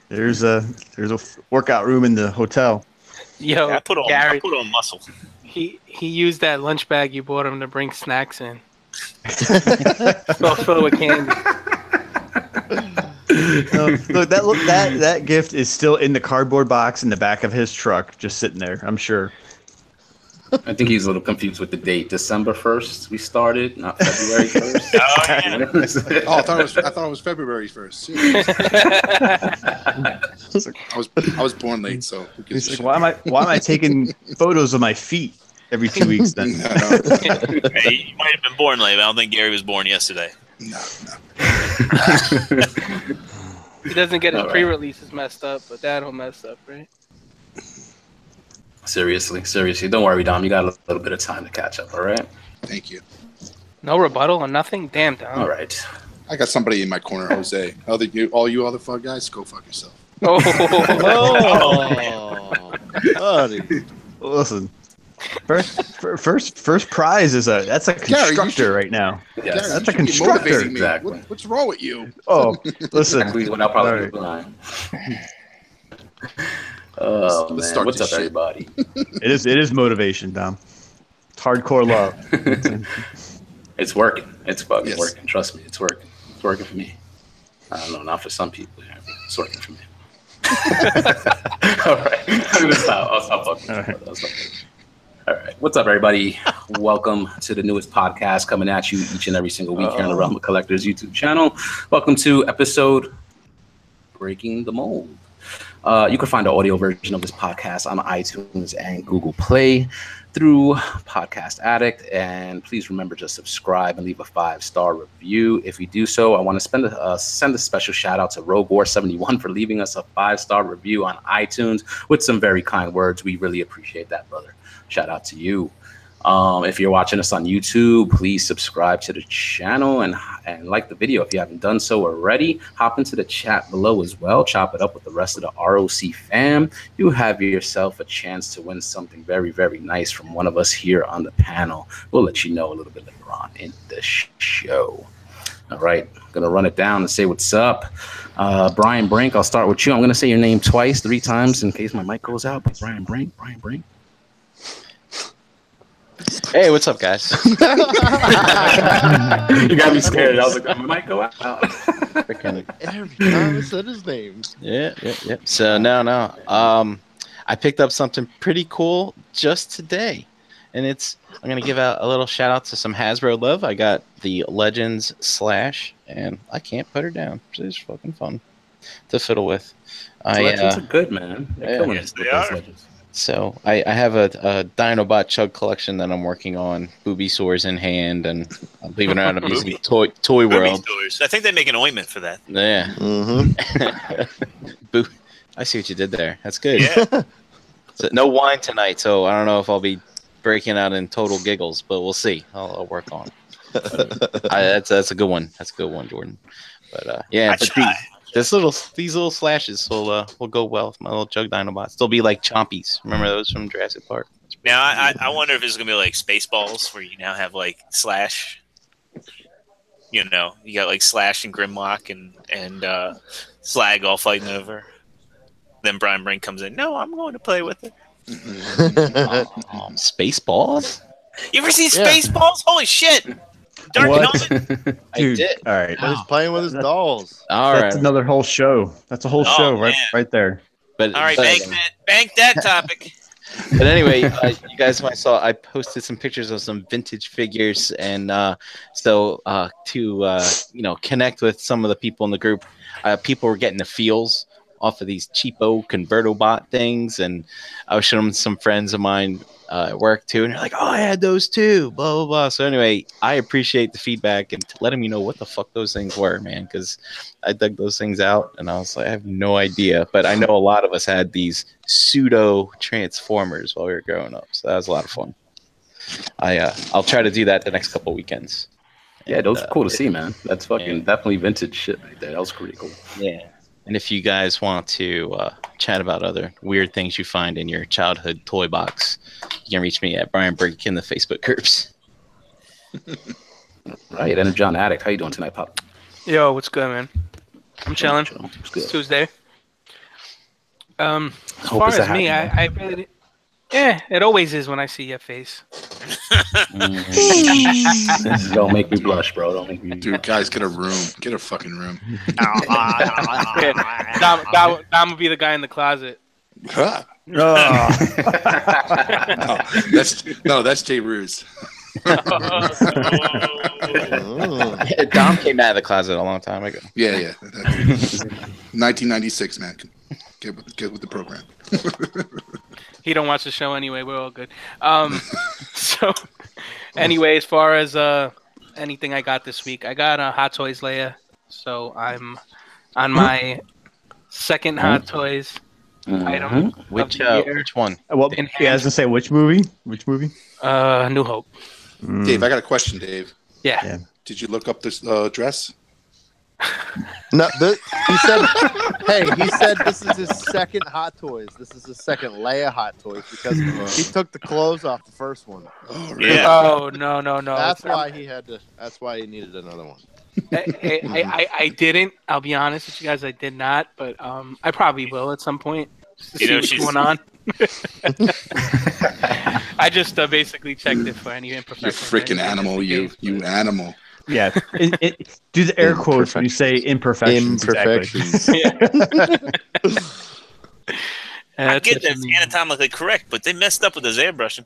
There's a workout room in the hotel. Yo, I put Gary, on muscle. he used that lunch bag you bought him to bring snacks in. It's all filled with candy. Look, that gift is still in the cardboard box in the back of his truck, just sitting there. I'm sure. I think he's a little confused with the date. December 1st we started, not February 1st. Oh, I thought it was February 1st. I was born late, so who gives He's a like, shit? why am I taking photos of my feet every 2 weeks then? No. Hey, you might have been born late, but I don't think Gary was born yesterday. No. He doesn't get his All right. pre-releases messed up, but that'll mess up, right? Seriously. Don't worry, Dom. You got a little bit of time to catch up, all right? Thank you. No rebuttal or nothing? Damn, Dom. All right. I got somebody in my corner, Jose. All you other fuck guys, go fuck yourself. Oh. Buddy. Listen, first prize is that's a Gary, constructor right now. Yes. Gary, That's a you should be constructor. motivating me. Exactly. What's wrong with you? Oh, listen. Exactly what I'll probably All right. do blind. Oh, Let's man. start What's this up, shit. everybody? It is motivation, Dom. It's hardcore love. It's working. It's fucking Yes. working. Trust me, it's working. It's working for me. I don't know, not for some people. Yeah, but it's working for me. All right. I'm gonna stop. I'll stop fucking. All right. All right. What's up, everybody? Welcome to the newest podcast coming at you each and every single week here on the Realm of Collectors YouTube channel. Welcome to episode Breaking the Mold. You can find the audio version of this podcast on iTunes and Google Play through Podcast Addict. And please remember to subscribe and leave a 5-star review. If you do so, I want to send a special shout out to Rogor71 for leaving us a 5-star review on iTunes with some very kind words. We really appreciate that, brother. Shout out to you. If you're watching us on YouTube, please subscribe to the channel and like the video if you haven't done so already. Hop into the chat below as well. Chop it up with the rest of the ROC fam. You have yourself a chance to win something very, very nice from one of us here on the panel. We'll let you know a little bit later on in the show. All right, I'm going to run it down and say what's up. Brian Brink, I'll start with you. I'm going to say your name twice, 3 times in case my mic goes out. But Brian Brink. Hey, what's up, guys? You got me scared. I was like, my mic go out. Freaking- Every time I said his name. yeah. So no. I picked up something pretty cool just today, and I'm gonna give out a little shout out to some Hasbro love. I got the Legends Slash, and I can't put her down. It's fucking fun to fiddle with. Legends are good, man. They're killing Yes, it with they those are. legends. So I have a Dinobot Chug collection that I'm working on, booby sores in hand, and believe it or not, I'm using Toy Movie World. stores. I think they make an ointment for that. Yeah. Mm-hmm. I see what you did there. That's good. Yeah. So, no wine tonight, so I don't know if I'll be breaking out in total giggles, but we'll see. I'll work on it. That's a good one. That's a good one, Jordan. But yeah, I but try. these little slashes will go well with my little Jug Dinobots. They'll be like Chompies. Remember those from Jurassic Park? Now, I wonder if it's going to be like Spaceballs, where you now have like Slash. You know, you got like Slash and Grimlock and Slag all fighting over. Then Brian Brink comes in. No, I'm going to play with it. Spaceballs? You ever see Yeah. Spaceballs? Holy shit! Dark What? Knight. Dude, did. all right. But he's playing with his dolls. All That's right. another whole show. That's a whole Oh, show man. right there. But, All right, but, bank that topic. but anyway, you guys might saw I posted some pictures of some vintage figures, and to connect with some of the people in the group, people were getting the feels off of these cheapo ConvertoBot things, and I was showing them some friends of mine at work too, and they're like, "Oh, I had those too." Blah blah blah. So anyway, I appreciate the feedback and letting me know what the fuck those things were, man, because I dug those things out, and I was like, I have no idea, but I know a lot of us had these pseudo Transformers while we were growing up, so that was a lot of fun. I'll try to do that the next couple weekends. Yeah, those are And, cool to see, man. That's fucking yeah. definitely vintage shit right there. That was pretty cool. Yeah. And if you guys want to chat about other weird things you find in your childhood toy box, you can reach me at Brian Brink in the Facebook groups. Right, and John Addict, how you doing tonight, Pop? Yo, what's good, man? I'm chilling. It's It's good. Tuesday. As Hope far it's a as me, happy I really, yeah, it always is when I see your face. Don't make me blush, bro. Don't make me. Dude, guys, get a room. Get a fucking room. Yeah, Dom will be the guy in the closet. Huh. Oh. That's Jay Ruse. Dom came out of the closet a long time ago. Yeah. 1996, man. Get with the program. He don't watch the show anyway. We're all good. So, anyway, as far as anything I got this week, I got a Hot Toys Leia. So I'm on my second Hot Toys item. Which of the year. which one? Well, yeah, I was gonna say which movie? Which movie? New Hope. Dave, I got a question, Dave. Yeah. Did you look up this dress? No, he said. Hey, he said this is his second Hot Toys. This is his second Leia Hot Toys because he took the clothes off the first one. Oh, really? Yeah. Oh no. That's why he had to. That's why he needed another one. I didn't. I'll be honest with you guys. I did not, but I probably will at some point. Just to You know, see what's going on. I just basically checked it for any You imperfections. freaking animal, you animal. Yeah. Do the air quotes when you say imperfections. Imperfections. I get that's anatomically correct, but they messed up with his airbrushing.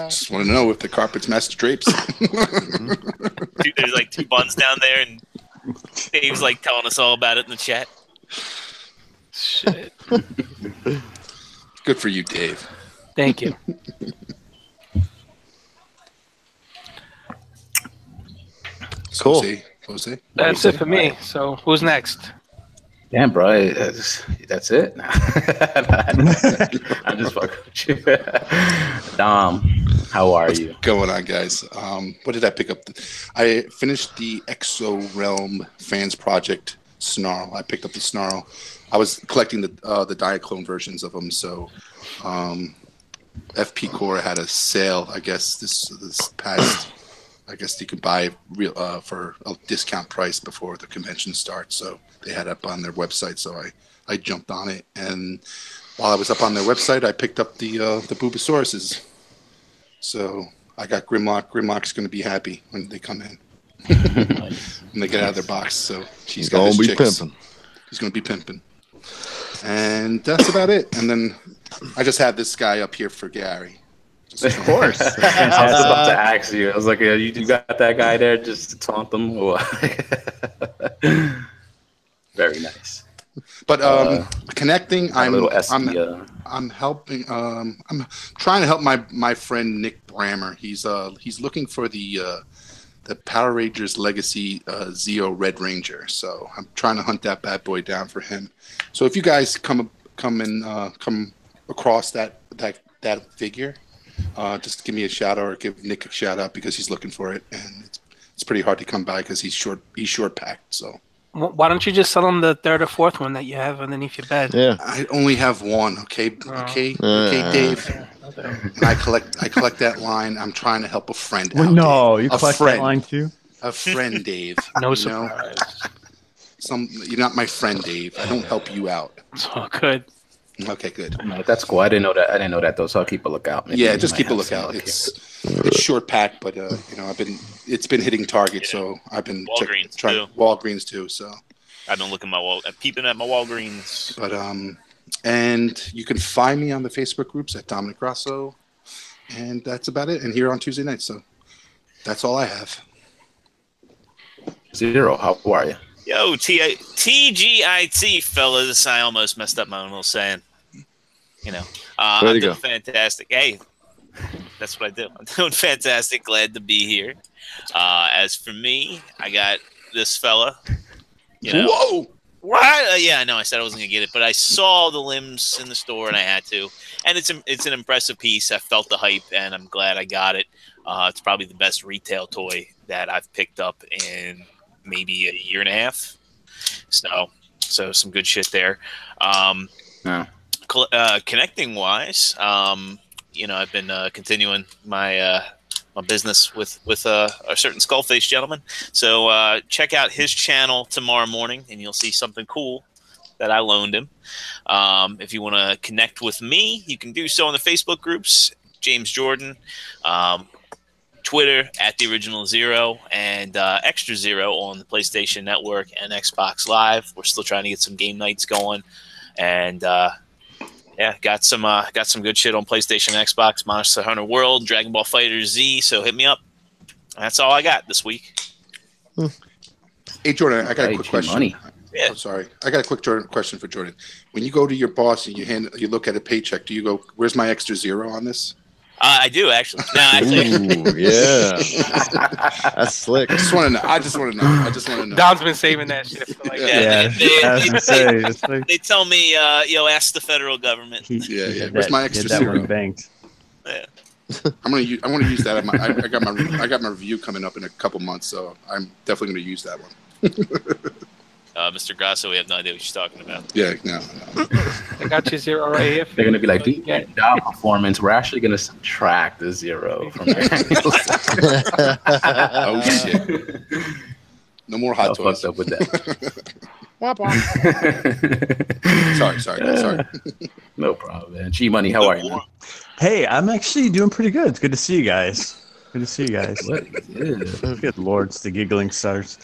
Just want to know if the carpet's matched drapes. Dude, there's like 2 buns down there, and Dave's like telling us all about it in the chat. Shit. Good for you, Dave. Thank you. Cool. Jose? That's it for me. So who's next? Damn, bro. That's it. I'm just fucking with you. Dom, how are you? Going on, guys. What did I pick up? I finished the Exo Realm Fans Project Snarl. I picked up the Snarl. I was collecting the Diaclone versions of them, so FP Core had a sale, I guess, this past. I guess you could buy for a discount price before the convention starts. So they had it up on their website. So I jumped on it, and while I was up on their website, I picked up the Bubasauruses. So I got Grimlock. Grimlock's going to be happy when they come in. When they get out of their box. So she's got his chicks. Pimping. He's going to be pimping. And that's about it. And then I just had this guy up here for Gary. Of course. I was about to ask you. I was like, you got that guy there just to taunt them? Very nice. But connecting, I'm helping. I'm trying to help my friend Nick Brammer. He's looking for the Power Rangers Legacy Zeo Red Ranger. So I'm trying to hunt that bad boy down for him. So if you guys come across that figure, just give me a shout out or give Nick a shout out because he's looking for it, and it's pretty hard to come by because he's short packed. So why don't you just sell him the third or fourth one that you have underneath your bed? Yeah. I only have one. Okay, Dave. And I collect that line. I'm trying to help a friend out. No, Dave. you collect that line too. A friend, Dave. No surprise. You're not my friend, Dave. I don't help you out. It's all good. Okay, good. No, that's cool. I didn't know that though. So I'll keep a lookout. Maybe Yeah, just keep a lookout. It's short pack, but it's been hitting target, so I've been trying Walgreens too. So I've been looking peeping at my Walgreens. But and you can find me on the Facebook groups at Dominic Grasso, and that's about it. And here on Tuesday nights, so that's all I have. Zero, how are you? Yo, TGIT, fellas. I almost messed up my own little saying. I'm doing fantastic. Hey, that's what I do. I'm doing fantastic. Glad to be here. As for me, I got this fella. Whoa! What? Yeah, I know. I said I wasn't gonna get it, but I saw the limbs in the store and I had to. And it's an impressive piece. I felt the hype, and I'm glad I got it. It's probably the best retail toy that I've picked up in maybe a year and a half. So some good shit there. Connecting wise, I've been continuing my business with a certain Skullface gentleman. So check out his channel tomorrow morning, and you'll see something cool that I loaned him. If you want to connect with me, you can do so in the Facebook groups, James Jordan, Twitter at the Original Zero, and Extra Zero on the PlayStation Network and Xbox Live. We're still trying to get some game nights going, and yeah, got some good shit on PlayStation, Xbox, Monster Hunter World, Dragon Ball Fighter Z. So hit me up. That's all I got this week. Hey Jordan, I got a quick question. Money. Yeah. I'm sorry. I got a quick question for Jordan. When you go to your boss and you look at a paycheck, do you go, "Where's my extra zero on this"? I do actually. No, actually, Ooh, yeah. That's slick. I just want to know. Don's been saving that shit for like Yeah. I was gonna say, it's like, they tell me, ask the federal government. Yeah. Where's my extra that zero? one banked. Yeah. I want to use that. I got my review coming up in a couple months, so I'm definitely going to use that one. Mr. Grasso, we have no idea what you're talking about. Yeah, no. I got you zero right here. They're gonna be like, "Dude, job performance. We're actually gonna subtract the zero from your annual salary." Oh shit! No more hot I toys. fucked up with Sorry. No problem, man. G Money, how are you, man? Hey, I'm actually doing pretty good. It's good to see you guys. Good to see you guys. What? Yeah. Good lord, it's the giggling stars.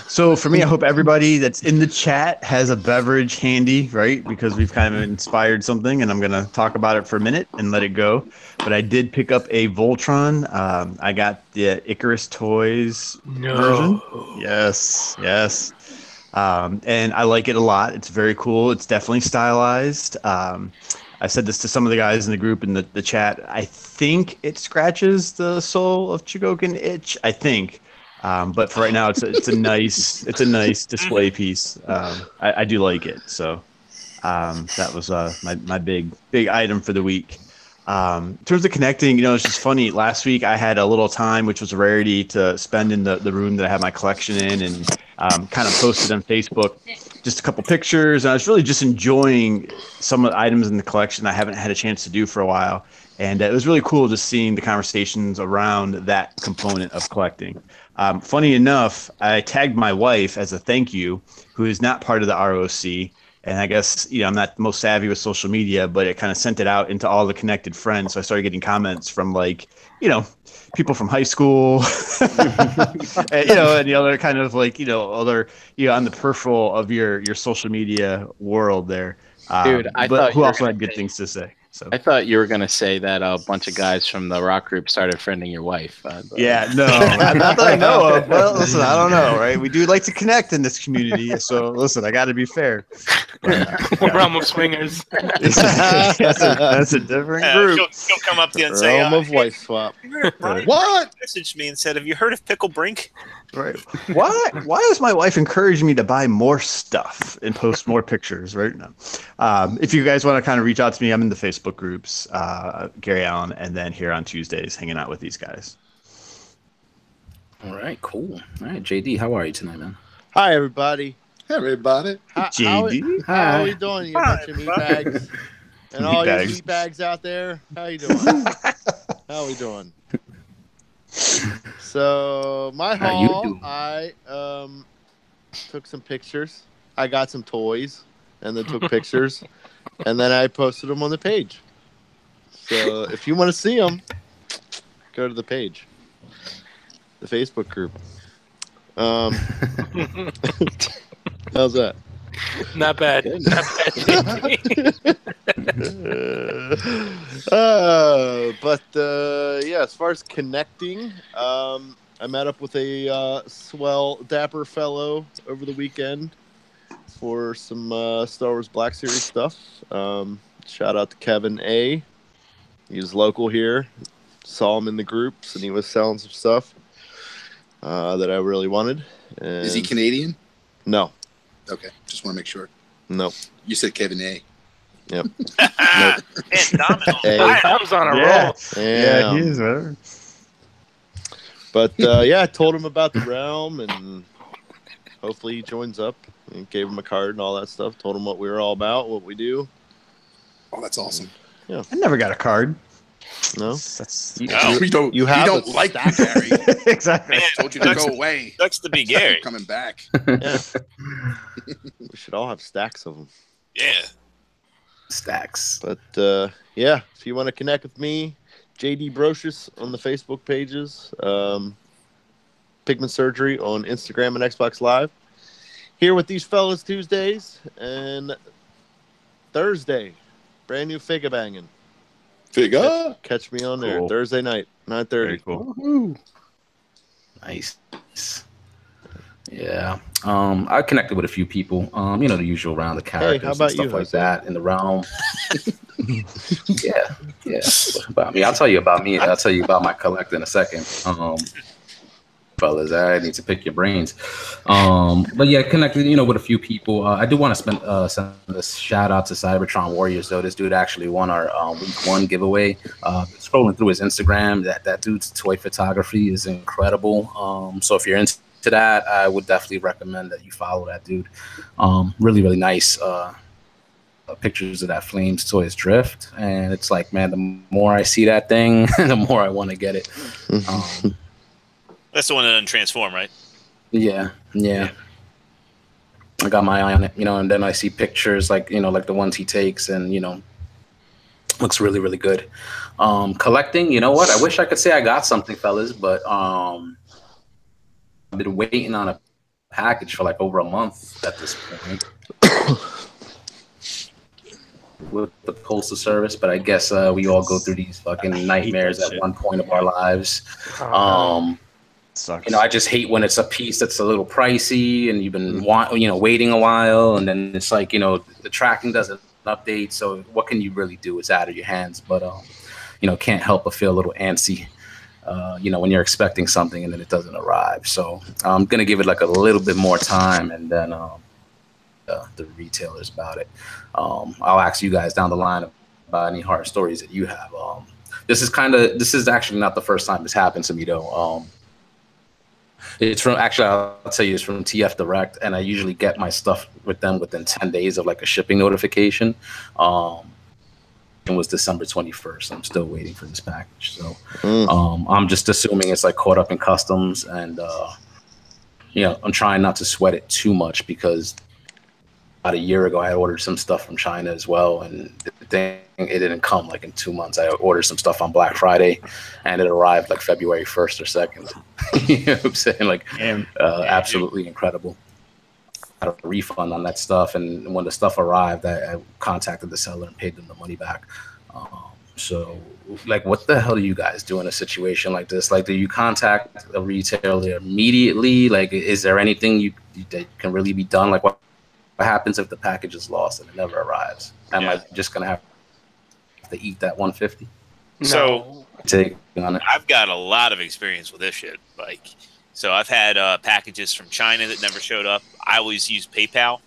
So for me, I hope everybody that's in the chat has a beverage handy, right? Because we've kind of inspired something, and I'm going to talk about it for a minute and let it go. But I did pick up a Voltron. I got the Icarus Toys version. Yes. And I like it a lot. It's very cool. It's definitely stylized. I said this to some of the guys in the group in the chat. I think it scratches the soul of Chogokin itch. I think. But for right now, it's a nice display piece. I do like it. So that was my big item for the week. In terms of connecting, it's just funny. Last week I had a little time, which was a rarity, to spend in the room that I have my collection in, and kind of posted on Facebook just a couple pictures. And I was really just enjoying some of the items in the collection I haven't had a chance to do for a while. And it was really cool just seeing the conversations around that component of collecting. Funny enough, I tagged my wife as a thank you, who is not part of the ROC. And I guess, I'm not the most savvy with social media, but it kind of sent it out into all the connected friends. So I started getting comments from people from high school, and the other kind of other, on the peripheral of your social media world there. Dude, I thought who also had good things to say. So I thought you were gonna say that a bunch of guys from the rock group started friending your wife. Yeah, no, not that I know of. Well, listen, I don't know, right? We do like to connect in this community, so listen, I got to be fair. Realm of swingers. That's a different group. She'll come up to you and say, Realm of wife swap. "What?" Messaged me and said, "Have you heard of Pickle Brink?" Right. Why is my wife encouraging me to buy more stuff and post more pictures? Right now, if you guys want to kind of reach out to me, I'm in the Facebook groups, Gary Allen, and then here on Tuesdays, hanging out with these guys. All right, cool. All right, JD, how are you tonight, man? Hi, everybody. Hey, everybody. JD? How are you doing, you bunch of meat bags? And all you meat bags out there, how you doing? How we doing? So, my haul, I took some pictures. I got some toys and then took pictures. And then I posted them on the page. So, if you want to see them, go to the page. The Facebook group. How's that? Not bad. Yeah, as far as connecting, I met up with a swell, dapper fellow over the weekend for some Star Wars Black Series stuff. Shout out to Kevin A. He was local here. Saw him in the groups, and he was selling some stuff that I really wanted. And Is he Canadian? No. Okay, just want to make sure. Nope. You said Kevin A. Yep. Man, Domino. Hey. I was on a roll. Yeah, he is. Whatever. But I told him about the realm, and hopefully he joins up. And gave him a card and all that stuff. Told him what we were all about, what we do. Oh, that's awesome. I never got a card. No, That's No. you have don't a like stack. Gary. exactly. Man, Told you to go away. sucks to be Gary. Coming back. Yeah, we should all have stacks of them. Yeah. Stacks. But yeah, if you want to connect with me, JD Brocious on the Facebook pages, Pigment Surgery on Instagram and Xbox Live. Here with these fellas Tuesdays and Thursday, brand new figure banging. Figure. Catch me on there Cool. Thursday night, 9:30. Very cool. Woohoo. Nice. Yeah. I connected with a few people. The usual round of characters how about and stuff you, like Jose? that in the realm. yeah. What about me? I'll tell you about me. I'll tell you about my collect in a second. Fellas, I need to pick your brains. But yeah, connected, with a few people. I do want to send a shout out to Cybertron Warriors, though. This dude actually won our week 1 giveaway. Scrolling through his Instagram, that dude's toy photography is incredible. So if you're into that, I would definitely recommend that you follow that dude. Really, really nice pictures of that Flames Toys Drift. And it's like, man, the more I see that thing, the more I want to get it. That's the one that doesn't transform, right? Yeah. I got my eye on it, and then I see pictures like the ones he takes, and looks really, really good. Collecting, you know what? I wish I could say I got something, fellas, but I've been waiting on a package for like over a month at this point with the postal service. But I guess we all go through these fucking nightmares at one point of our lives. Sucks. I just hate when it's a piece that's a little pricey and you've been waiting a while, and then it's like the tracking doesn't update. So what can you really do? It's out of your hands. But can't help but feel a little antsy. When you're expecting something and then it doesn't arrive. So I'm gonna give it like a little bit more time, and then the retailers about it. I'll ask you guys down the line about any horror stories that you have. This is actually not the first time this happened to me though. It's from I'll tell you, it's from TF Direct, and I usually get my stuff with them within 10 days of like a shipping notification. It was December 21st. I'm still waiting for this package. So I'm just assuming it's like caught up in customs, and I'm trying not to sweat it too much, because about a year ago I ordered some stuff from China as well, and it didn't come like in 2 months. I ordered some stuff on Black Friday, and it arrived like February 1st or 2nd. You know what I'm saying? Like, absolutely incredible. I got a refund on that stuff, and when the stuff arrived, I contacted the seller and paid them the money back. So, like, what the hell do you guys do in a situation like this? Like, do you contact a retailer immediately? Like, is there anything that can really be done? Like, what happens if the package is lost and it never arrives? Am I just gonna have to eat that $150? So take on it. I've got a lot of experience with this shit. So I've had packages from China that never showed up. I always use PayPal,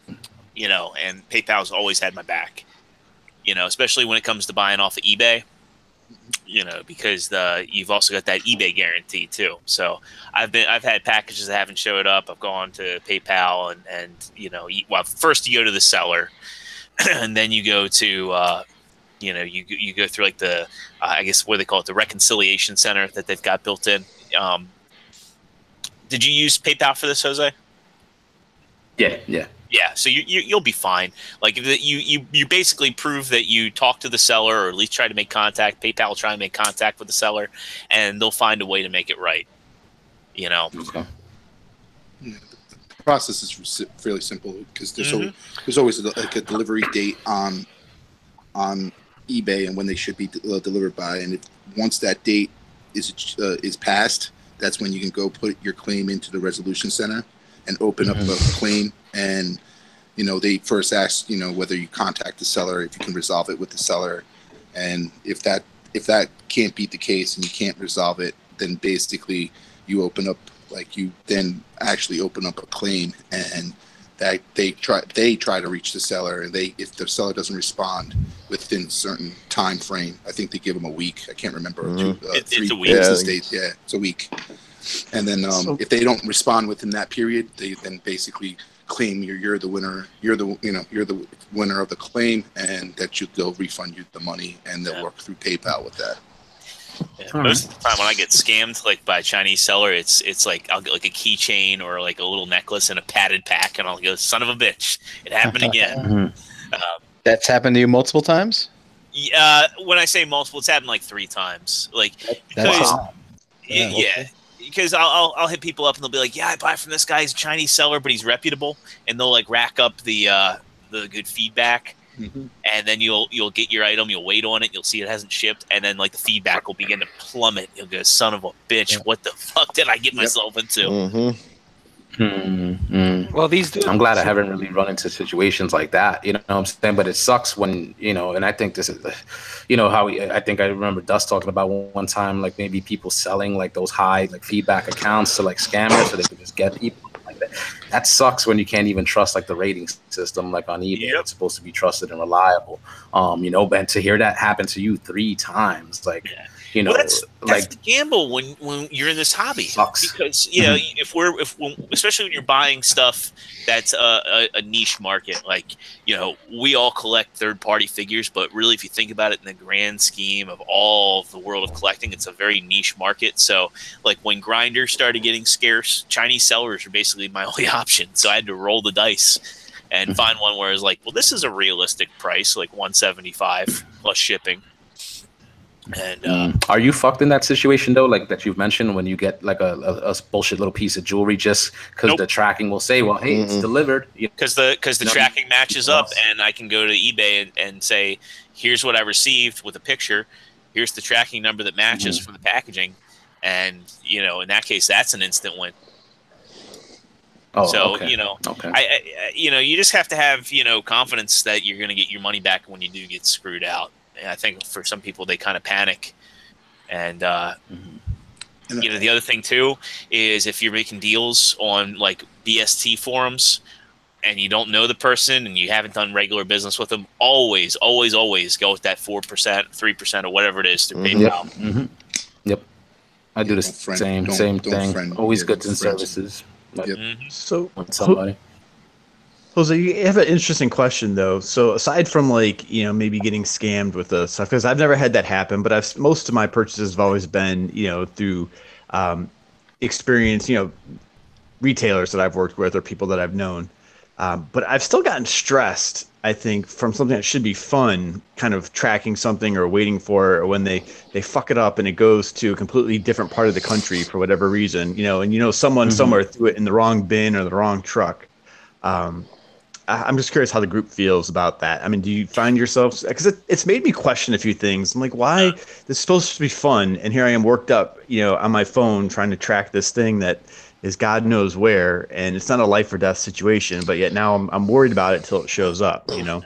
and PayPal's always had my back, especially when it comes to buying off of eBay, because you've also got that eBay guarantee too. So I've had packages that haven't showed up. I've gone to PayPal and first you go to the seller, and then you go to you go through like the I guess what they call it, the reconciliation center that they've got built in. Did you use PayPal for this, Jose? Yeah. So you'll be fine. Like, you basically prove that you talk to the seller, or at least try to make contact. PayPal will try to make contact with the seller, and they'll find a way to make it right. Okay. Yeah, the process is fairly simple, because there's always like a delivery date on eBay and when they should be delivered by, and once that date is passed, that's when you can go put your claim into the resolution center and open up a claim. And they first ask whether you contact the seller, if you can resolve it with the seller, and if that can't be the case and you can't resolve it, then basically you then actually open up a claim, and that they try to reach the seller, and if the seller doesn't respond within a certain time frame, I think they give them a week. I can't remember. 3 It's a week. business days. Yeah, it's a week. And then if they don't respond within that period, they then basically claim you're the winner. You're the winner of the claim, and that they'll refund you the money, and they'll work through PayPal with that. Yeah, most of the time when I get scammed like by a Chinese seller, it's like I'll get like a keychain or like a little necklace in a padded pack, and I'll go, son of a bitch, it happened again. That's happened to you multiple times? Yeah, when I say multiple, it's happened like 3 times. Like because because I'll hit people up and they'll be like, yeah, I buy from this guy. He's a Chinese seller, but he's reputable, and they'll like rack up the good feedback. And then you'll get your item, you'll wait on it, you'll see it hasn't shipped, and then like the feedback will begin to plummet. You'll go, son of a bitch, what the fuck did I get myself into? Well, these dudes. I'm glad I haven't really run into situations like that. You know what I'm saying? But it sucks when, and I think this is, I think I remember Dust talking about one time, like maybe people selling like those high like feedback accounts to like scammers so they could just get people like that. That sucks when you can't even trust like the rating system like on eBay. It's supposed to be trusted and reliable. And to hear that happen to you 3 times, like. That's the gamble when you're in this hobby. Sucks. Because especially when you're buying stuff that's a niche market, like we all collect third-party figures, but really if you think about it in the grand scheme of all of the world of collecting, it's a very niche market. So like when grinders started getting scarce, Chinese sellers are basically my only option. So I had to roll the dice and find one where it's like, well, this is a realistic price, like $175 plus shipping. And are you fucked in that situation though, like that you've mentioned, when you get like a bullshit little piece of jewelry just because the tracking will say, well, hey, it's delivered, because the tracking matches up, and I can go to eBay and say, here's what I received with a picture, here's the tracking number that matches for the packaging, and in that case that's an instant win. You just have to have confidence that you're going to get your money back when you do get screwed out. I think for some people they kind of panic, and the other thing too is if you're making deals on like BST forums and you don't know the person and you haven't done regular business with them, always go with that 4%, 3% or whatever it is through PayPal. Yep, I do the same thing. Always goods and services. So somebody. Jose, you have an interesting question though. So aside from like, maybe getting scammed with the stuff, because I've never had that happen, but most of my purchases have always been, through experience, retailers that I've worked with or people that I've known. But I've still gotten stressed, I think, from something that should be fun, kind of tracking something or waiting for it, or when they fuck it up and it goes to a completely different part of the country for whatever reason, and someone somewhere threw it in the wrong bin or the wrong truck. I'm just curious how the group feels about that. I mean, do you find yourselves, because it's made me question a few things. I'm like, why? This is supposed to be fun, and here I am worked up, on my phone trying to track this thing that is God knows where, and it's not a life or death situation, but yet now I'm worried about it till it shows up. I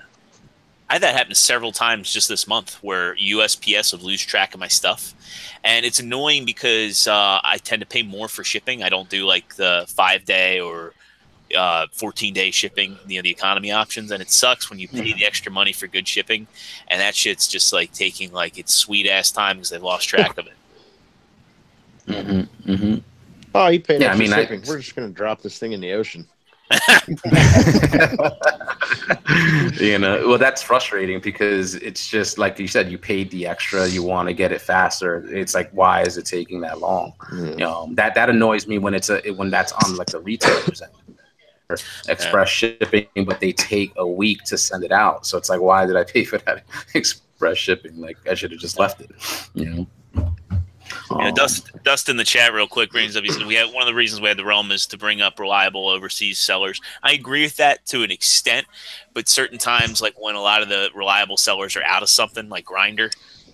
had that happen several times just this month where USPS would lose track of my stuff, and it's annoying because I tend to pay more for shipping. I don't do like the 5-day or 14-day shipping, the economy options, and it sucks when you pay the extra money for good shipping, and that shit's just like taking like its sweet ass time because they've lost track of it. Oh, you paid extra shipping. We're just gonna drop this thing in the ocean. Well, that's frustrating because it's just like you said, you paid the extra, you want to get it faster. It's like, why is it taking that long? That annoys me when when that's on like the retailers end. Express shipping, but they take a week to send it out. So it's like, why did I pay for that express shipping? Like, I should have just left it. Dust in the chat real quick brings up, he said, one of the reasons we had the realm is to bring up reliable overseas sellers. I agree with that to an extent, but certain times, like when a lot of the reliable sellers are out of something like Grinder,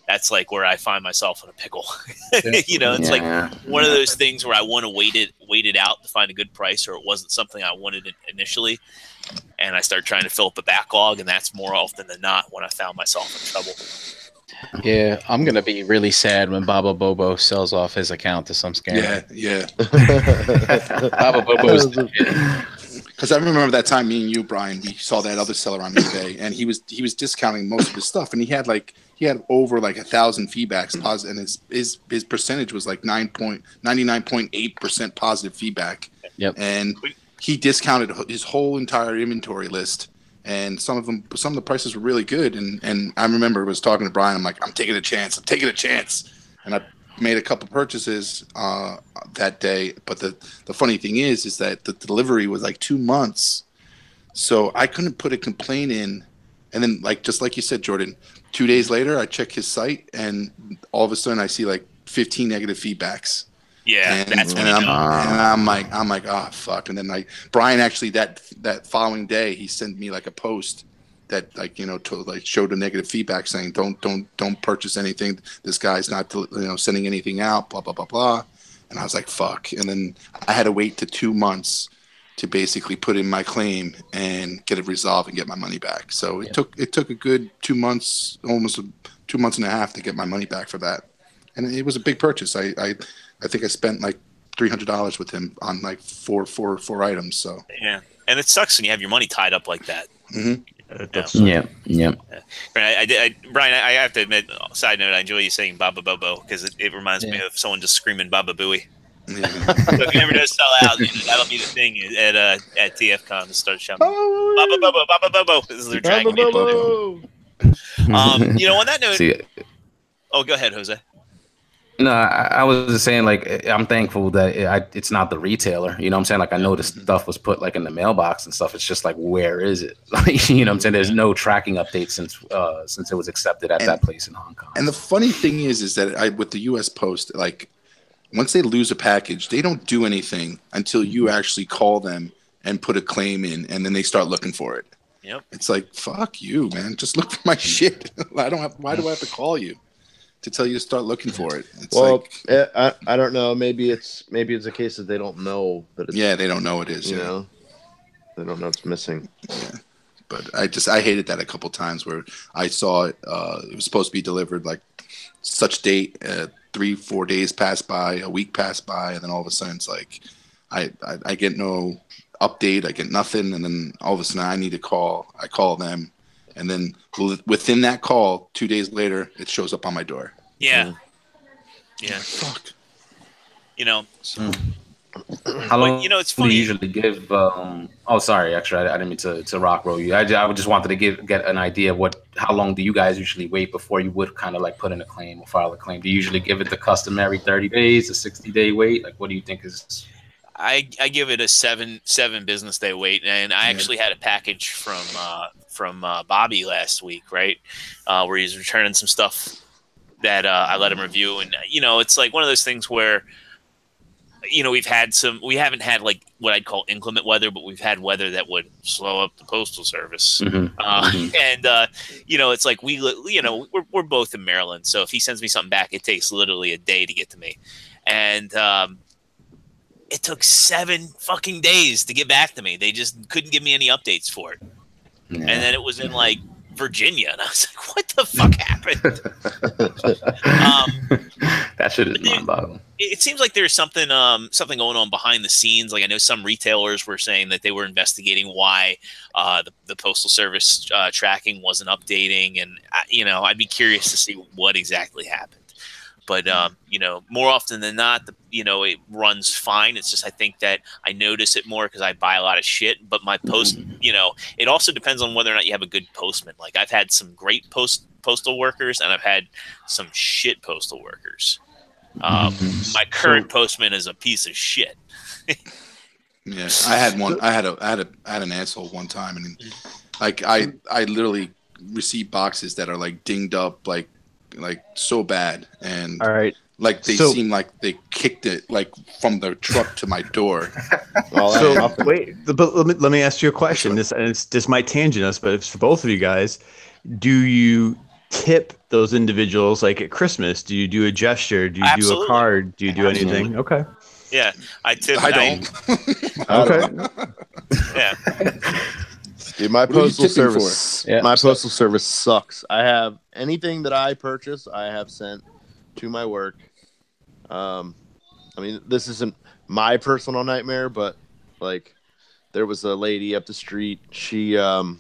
that's like where I find myself in a pickle. It's like one of those things where I want to wait it out to find a good price, or it wasn't something I wanted initially, and I start trying to fill up a backlog, and that's more often than not when I found myself in trouble. Yeah, I'm gonna be really sad when Baba Bobo sells off his account to some scammer. Yeah. Baba Bobo's Because I remember that time, me and you, Brian, we saw that other seller on eBay, and he was discounting most of his stuff, and he had over like 1,000 feedbacks positive, and his percentage was like 99.8% positive feedback. Yep. And he discounted his whole entire inventory list, and some of the prices were really good. And I remember was talking to Brian, I'm like, I'm taking a chance, and I made a couple purchases that day. But the funny thing is that the delivery was like 2 months, so I couldn't put a complaint in. And then, just like you said, Jordan, 2 days later, I check his site, and all of a sudden, I see like 15 negative feedbacks. Yeah, that's when I'm like, oh fuck. And then Brian actually that following day, he sent me like a post that showed a negative feedback saying don't purchase anything. This guy's not sending anything out. Blah blah blah blah. And I was like, fuck. And then I had to wait to 2 months to basically put in my claim and get it resolved and get my money back. So it took a good 2 months, almost 2 months and a half to get my money back for that. And it was a big purchase. I think I spent like $300 with him on like four items. So yeah, and it sucks when you have your money tied up like that. Mm-hmm. Yeah. Brian, I have to admit, side note, I enjoy you saying Baba Bobo because it reminds me of someone just screaming Baba Booey. Yeah. So if you ever does sell out, that'll be the thing at TFCon to start shouting Baba Bobo, Baba Bobo. This is their dragon. Bobo. On that note, oh, go ahead, Jose. No, I was just saying, I'm thankful that it's not the retailer. You know what I'm saying? I know the stuff was put in the mailbox and stuff. It's just where is it? You know what I'm saying? There's no tracking update since it was accepted at that place in Hong Kong. And the funny thing is that with the U.S. Post, once they lose a package, they don't do anything until you actually call them and put a claim in, and then they start looking for it. Yep. It's like, fuck you, man. Just look for my shit. Why do I have to call you to tell you to start looking for it? It's I don't know. Maybe it's a case that they don't know that it's. Yeah, they don't know it is. You know, they don't know it's missing. Yeah, but I hated that a couple times where I saw it. It was supposed to be delivered such date. 3-4 days pass by, a week passed by, and then all of a sudden it's like I get no update. I get nothing, and then all of a sudden I need to call. I call them. And then within that call, 2 days later, it shows up on my door. Yeah. Yeah. Fuck. How long it's funny. do you usually give? Sorry. Actually, I didn't mean to rock roll you. I just wanted to get an idea of how long do you guys usually wait before you would kind of put in a claim or file a claim? Do you usually give it the customary 30 days, a 60-day wait? What do you think is? I give it a seven business day wait, and I actually had a package from Bobby last week, right, where he's returning some stuff that I let him review, and it's one of those things where we haven't had what I'd call inclement weather, but we've had weather that would slow up the postal service, and it's we're both in Maryland, so if he sends me something back, it takes literally a day to get to me, and it took 7 fucking days to get back to me. They just couldn't give me any updates for it. Yeah. And then it was in Virginia, and I was like, "What the fuck happened?" That shit is mind-boggling. It seems like there's something going on behind the scenes. I know some retailers were saying that they were investigating why the postal service tracking wasn't updating, and I'd be curious to see what exactly happened. But more often than not, it runs fine. It's just I think that I notice it more because I buy a lot of shit. But my post, it also depends on whether or not you have a good postman. I've had some great postal workers, and I've had some shit postal workers. My current postman is a piece of shit. Yeah, I had one. I had an asshole one time, and I literally received boxes that are dinged up, so bad, and all right, they seem like they kicked it from the truck to my door. Wait, but let me ask you a question. This might tangent us, but it's for both of you guys. Do you tip those individuals at Christmas? Do you do a gesture? Do you do a card? Do you do anything? Okay. Yeah, I tip. I don't. Okay. Yeah. Dude, my postal service sucks. I have anything that I purchase, I have sent to my work. This isn't my personal nightmare, but there was a lady up the street. She, it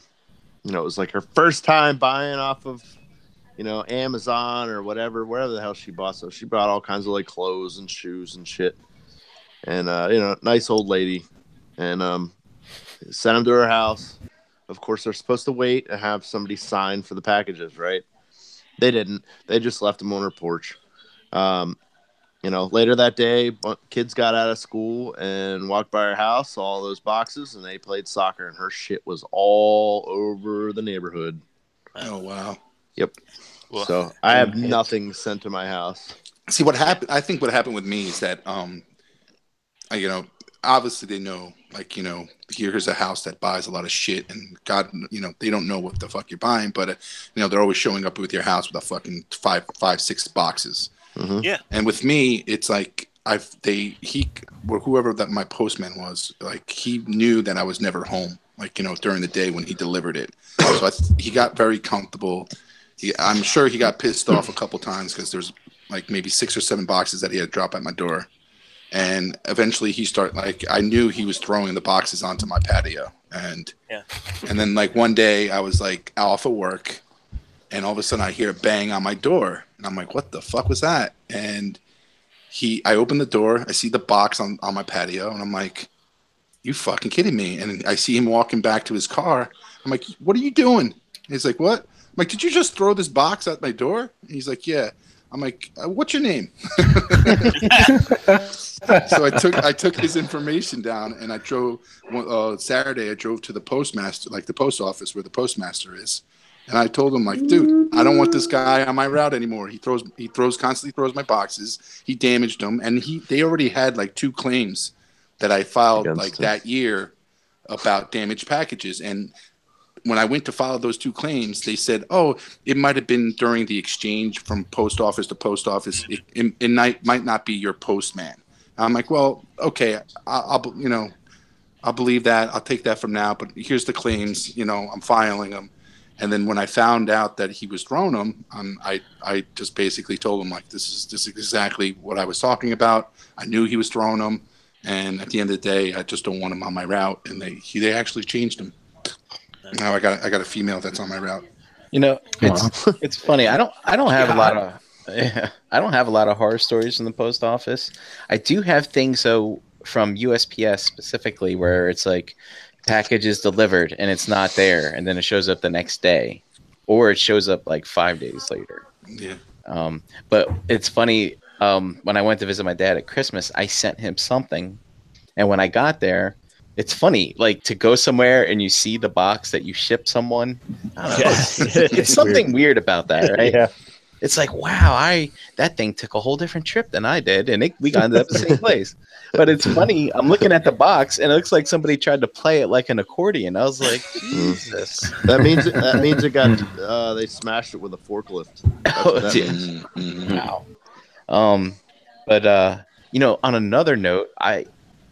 was like her first time buying off of, Amazon or wherever the hell she bought. So she bought all kinds of like clothes and shoes and shit. And, nice old lady. And sent them to her house. Of course, they're supposed to wait and have somebody sign for the packages, right? They didn't. They just left them on her porch. Later that day, kids got out of school and walked by her house, saw all those boxes, and they played soccer, and her shit was all over the neighborhood. Oh, wow. Yep. Well, so I have nothing sent to my house. See, what happened, I think what happened with me is that, obviously they know, here's a house that buys a lot of shit, and God, they don't know what the fuck you're buying, but, they're always showing up with your house with a fucking five, 6 boxes. Mm-hmm. Yeah. And with me, it's like whoever that my postman was, like he knew that I was never home, during the day when he delivered it. So he got very comfortable. I'm sure he got pissed off a couple times because there's like maybe 6 or 7 boxes that he had to drop at my door. And eventually he started, I knew he was throwing the boxes onto my patio. And then one day I was off of work, and all of a sudden I hear a bang on my door. And I'm like, what the fuck was that? And I open the door, I see the box on my patio, and I'm like, you fucking kidding me? And I see him walking back to his car. I'm like, what are you doing? And he's like, what? I'm like, did you just throw this box at my door? And he's like, yeah. I'm like, what's your name? So I took his information down, and I drove Saturday. I drove to the postmaster, the post office where the postmaster is, and I told him, dude, I don't want this guy on my route anymore. He constantly throws my boxes. He damaged them, and they already had 2 claims that I filed that year about damaged packages. And when I went to file those 2 claims, they said, oh, it might have been during the exchange from post office to post office. It might not be your postman. I'm like, well, okay, I'll believe that. I'll take that from now. But here's the claims. I'm filing them. And then when I found out that he was throwing them, I just basically told him this is exactly what I was talking about. I knew he was throwing them, and at the end of the day, I just don't want him on my route. And they actually changed him. Now I got a female that's on my route. It's funny. I don't have a lot of I don't have a lot of horror stories from the post office. I do have things from USPS specifically where it's package is delivered and it's not there, and then it shows up the next day, or it shows up 5 days later. Yeah. But it's funny. When I went to visit my dad at Christmas, I sent him something, and when I got there, it's funny, to go somewhere and you see the box that you ship someone. I don't know, it's something weird about that, right? Yeah. It's wow, that thing took a whole different trip than I did, and we got ended up the same place. But it's funny. I'm looking at the box, and it looks like somebody tried to play it like an accordion. I was like, Jesus. That means it got they smashed it with a forklift. Wow. But on another note, I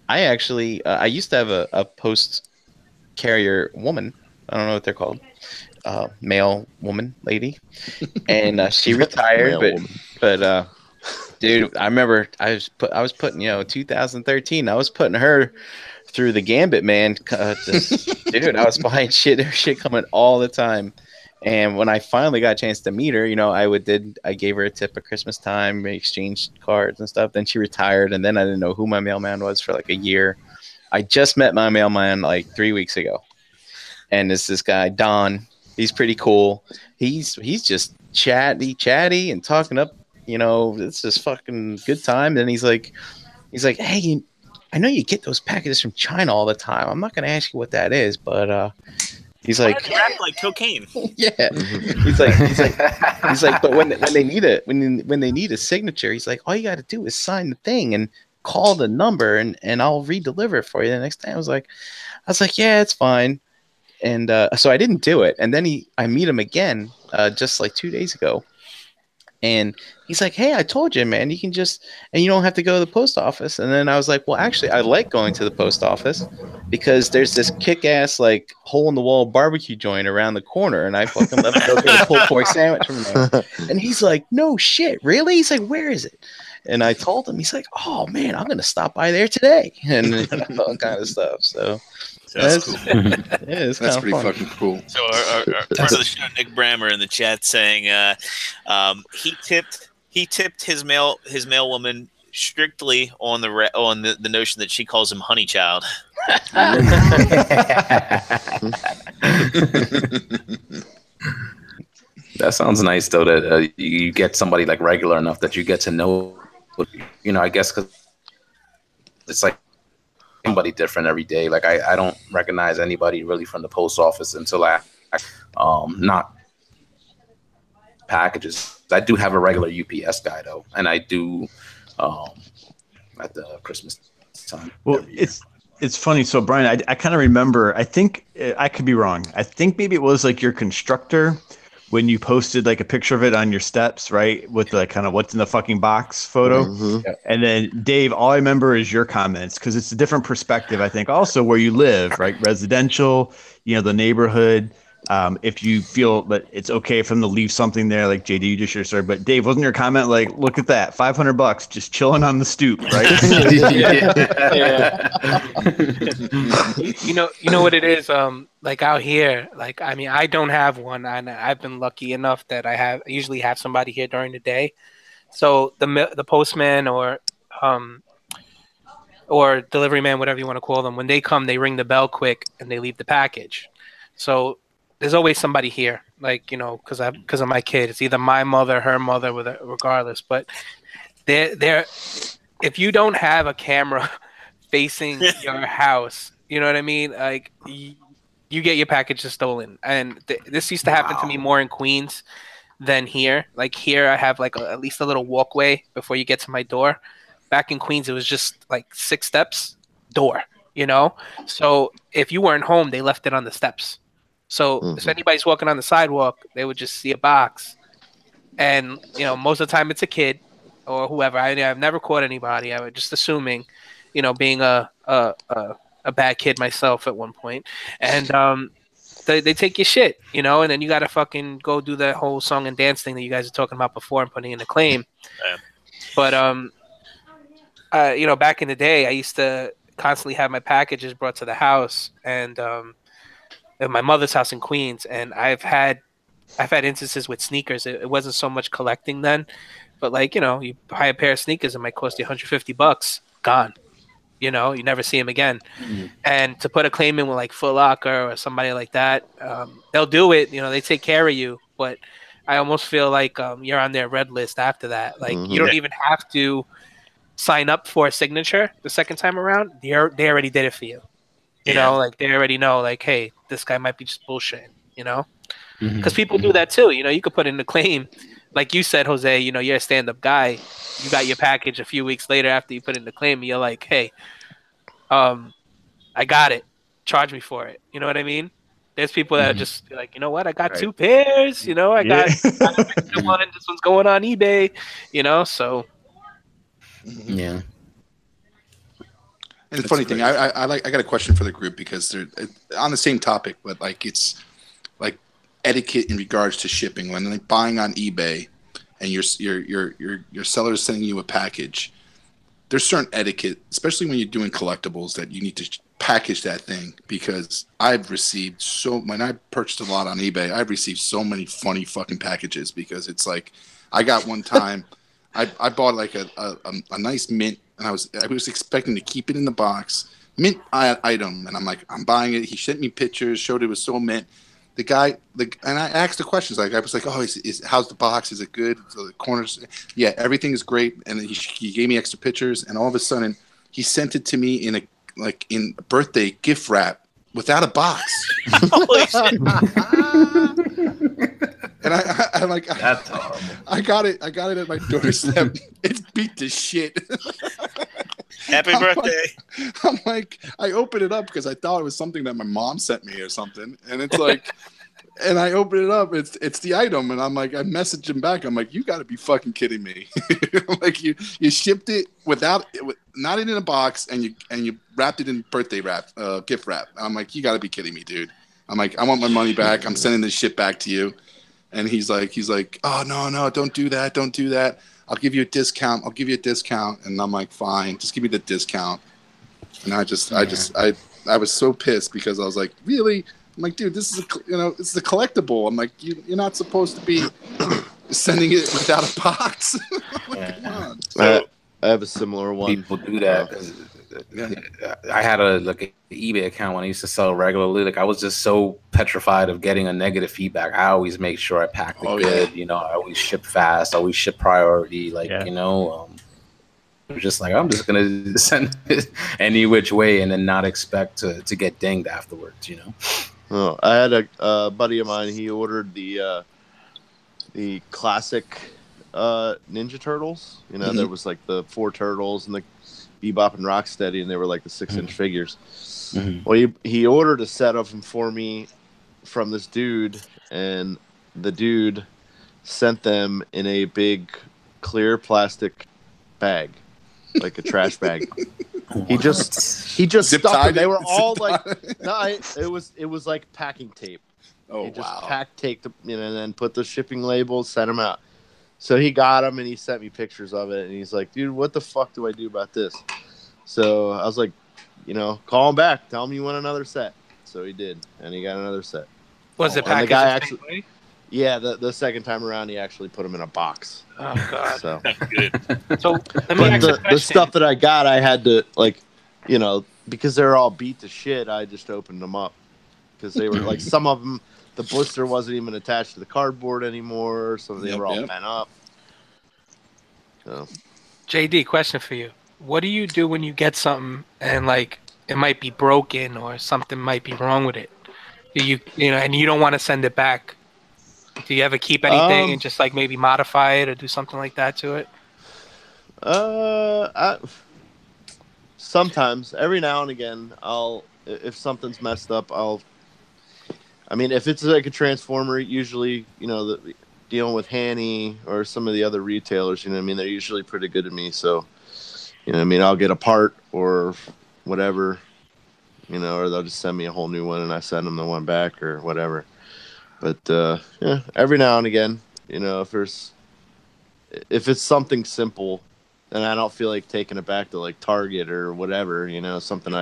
actually I used to have a post carrier woman. I don't know what they're called. Mail woman lady, and she retired, but dude, I remember I was putting 2013, I was putting her through the gambit, man. Dude, I was buying her shit coming all the time. And when I finally got a chance to meet her, I gave her a tip at Christmas time, we exchanged cards and stuff. Then she retired, and then I didn't know who my mailman was for a year. I just met my mailman 3 weeks ago, and it's this guy Don. He's pretty cool. He's just chatty and talking up. It's just fucking good time. And he's like, hey, I know you get those packages from China all the time. I'm not gonna ask you what that is, but he's like, wrapped like cocaine. Yeah. He's like, but when they need a signature, he's like, all you got to do is sign the thing and call the number, and I'll redeliver it for you the next time. I was like, yeah, it's fine. And so I didn't do it. And then I meet him again just 2 days ago. And he's like, hey, I told you, man, you can and you don't have to go to the post office. And then I was like, well, actually, I like going to the post office because there's this kick-ass, hole-in-the-wall barbecue joint around the corner. And I fucking love to go get a pulled pork sandwich from there. And he's like, no shit, really? He's like, where is it? And I told him, he's like, "Oh man, I'm gonna stop by there today," and all kind of stuff. So That's cool. it's That's kind of pretty fun. fucking cool. So our friend of the show, Nick Brammer, in the chat saying he tipped his mail woman strictly on the notion that she calls him honey child. That sounds nice, though, that you get somebody like regular enough that you get to know, I guess, because it's like somebody different every day. Like, I don't recognize anybody really from the post office until I not packages. I do have a regular UPS guy, though, and I do at the Christmas time. Well, it's funny. So, Brian, I kind of remember, I think I could be wrong. I think maybe it was like your constructor when you posted like a picture of it on your steps, right? With the kind of what's in the fucking box photo. Mm-hmm. And then Dave, all I remember is your comments because it's a different perspective, I think, also where you live, right? Residential, the neighborhood. If you feel that it's okay for them to leave something there, like JD, you just shared, sorry, but Dave, wasn't your comment like, look at that, $500 just chilling on the stoop, right? You know what it is. Like out here, like I mean, I don't have one, and I've been lucky enough that I usually have somebody here during the day. So the postman or delivery man, whatever you want to call them, when they come, they ring the bell quick and they leave the package. So there's always somebody here, like, because of my kid. It's either my mother, her mother, regardless. But they're if you don't have a camera facing your house, you know what I mean? Like, you get your packages stolen. And this used to happen to me more in Queens than here. Like, here I have like at least a little walkway before you get to my door. Back in Queens, it was just like 6 steps, door, So if you weren't home, they left it on the steps. So if anybody's walking on the sidewalk, they would just see a box. And, most of the time it's a kid or whoever. I've never caught anybody. I was just assuming, being a bad kid myself at one point. And they take your shit, and then you got to fucking go do that whole song and dance thing that you guys are talking about before and putting in a claim. But, back in the day, I used to constantly have my packages brought to the house and at my mother's house in Queens, and I've had instances with sneakers. It wasn't so much collecting then, but like, you buy a pair of sneakers, it might cost you $150, gone. You never see them again. And to put a claim in with like Foot Locker or somebody like that, they'll do it. They take care of you, but I almost feel like you're on their red list after that. Like, you don't even have to sign up for a signature the second time around. They already did it for you. Like they already know, like, hey, this guy might be just bullshitting, because people do that too. You could put in a claim, like you said, Jose. You're a stand-up guy. You got your package a few weeks later after you put in the claim. And you're like, hey, I got it. Charge me for it. You know what I mean? There's people that are just like, you know what? I got 2 pairs. I got one. This one's going on eBay. So yeah. And the funny thing, I got a question for the group because they're on the same topic, but like it's like etiquette in regards to shipping. When like buying on eBay and your seller is sending you a package, there's certain etiquette, especially when you're doing collectibles, that you need to package that thing. Because I've received when I purchased a lot on eBay, I've received so many funny fucking packages because it's like I got one time I bought like a nice mint. And I was expecting to keep it in the box, mint item, and I'm like, I'm buying it. He sent me pictures, showed it was so mint. The guy, and I asked the questions. Like I was like, oh, how's the box? Is it good? So the corners, yeah, everything is great. And he gave me extra pictures, and all of a sudden, he sent it to me in a birthday gift wrap without a box. Holy shit. And I'm like, That's horrible. I got it at my doorstep. It's beat to shit. Happy birthday. I'm like, I opened it up because I thought it was something that my mom sent me or something. And it's like, and I open it up, it's the item. And I'm like, I messaged him back. I'm like, you got to be fucking kidding me. Like you shipped it not in a box and you wrapped it in birthday wrap, gift wrap. I'm like, you got to be kidding me, dude. I'm like, I want my money back. I'm sending this shit back to you. And he's like, oh, no, don't do that. Don't do that. I'll give you a discount. And I'm like, fine, just give me the discount. And I was so pissed because I was like, really? I'm like, dude, this is it's the collectible. I'm like, you're not supposed to be sending it without a box. Like, come on. I have a similar one. People do that. I had an eBay account when I used to sell regularly. Like I was just so petrified of getting a negative feedback. I always make sure I pack it good. Yeah. I always ship fast. I always ship priority. Just like I'm just gonna send it any which way and then not expect to get dinged afterwards. Oh, I had a buddy of mine. He ordered the classic Ninja Turtles. There was like the 4 turtles and the Bebop and Rocksteady, and they were like the 6-inch figures. Mm-hmm. Well, he ordered a set of them for me from this dude, and the dude sent them in a big clear plastic bag, like a trash bag. He just stuck them. They were all like, it was like packing tape. Oh, he just wow. pack taped them, and then put the shipping labels, sent them out. So he got them, and he sent me pictures of it, and he's like, dude, what the fuck do I do about this? So I was like, call him back. Tell him you want another set. So he did, and he got another set. Was it packaged the same way? Yeah, the second time around, he actually put them in a box. Oh, God. So, Good. So let me ask you a question. The stuff that I got, I had to, because they're all beat to shit, I just opened them up. Because they were, like, some of them, the blister wasn't even attached to the cardboard anymore, so they were all bent up. So. JD, question for you. What do you do when you get something and, like, it might be broken or something might be wrong with it? And you don't want to send it back? Do you ever keep anything and just, like, maybe modify it or do something like that to it? Sometimes. Every now and again, if something's messed up, if it's like a Transformer, usually, dealing with Hanny or some of the other retailers, they're usually pretty good to me. So, I'll get a part or whatever, or they'll just send me a whole new one and I send them the one back or whatever. But, every now and again, if it's something simple and I don't feel like taking it back to like Target or whatever, something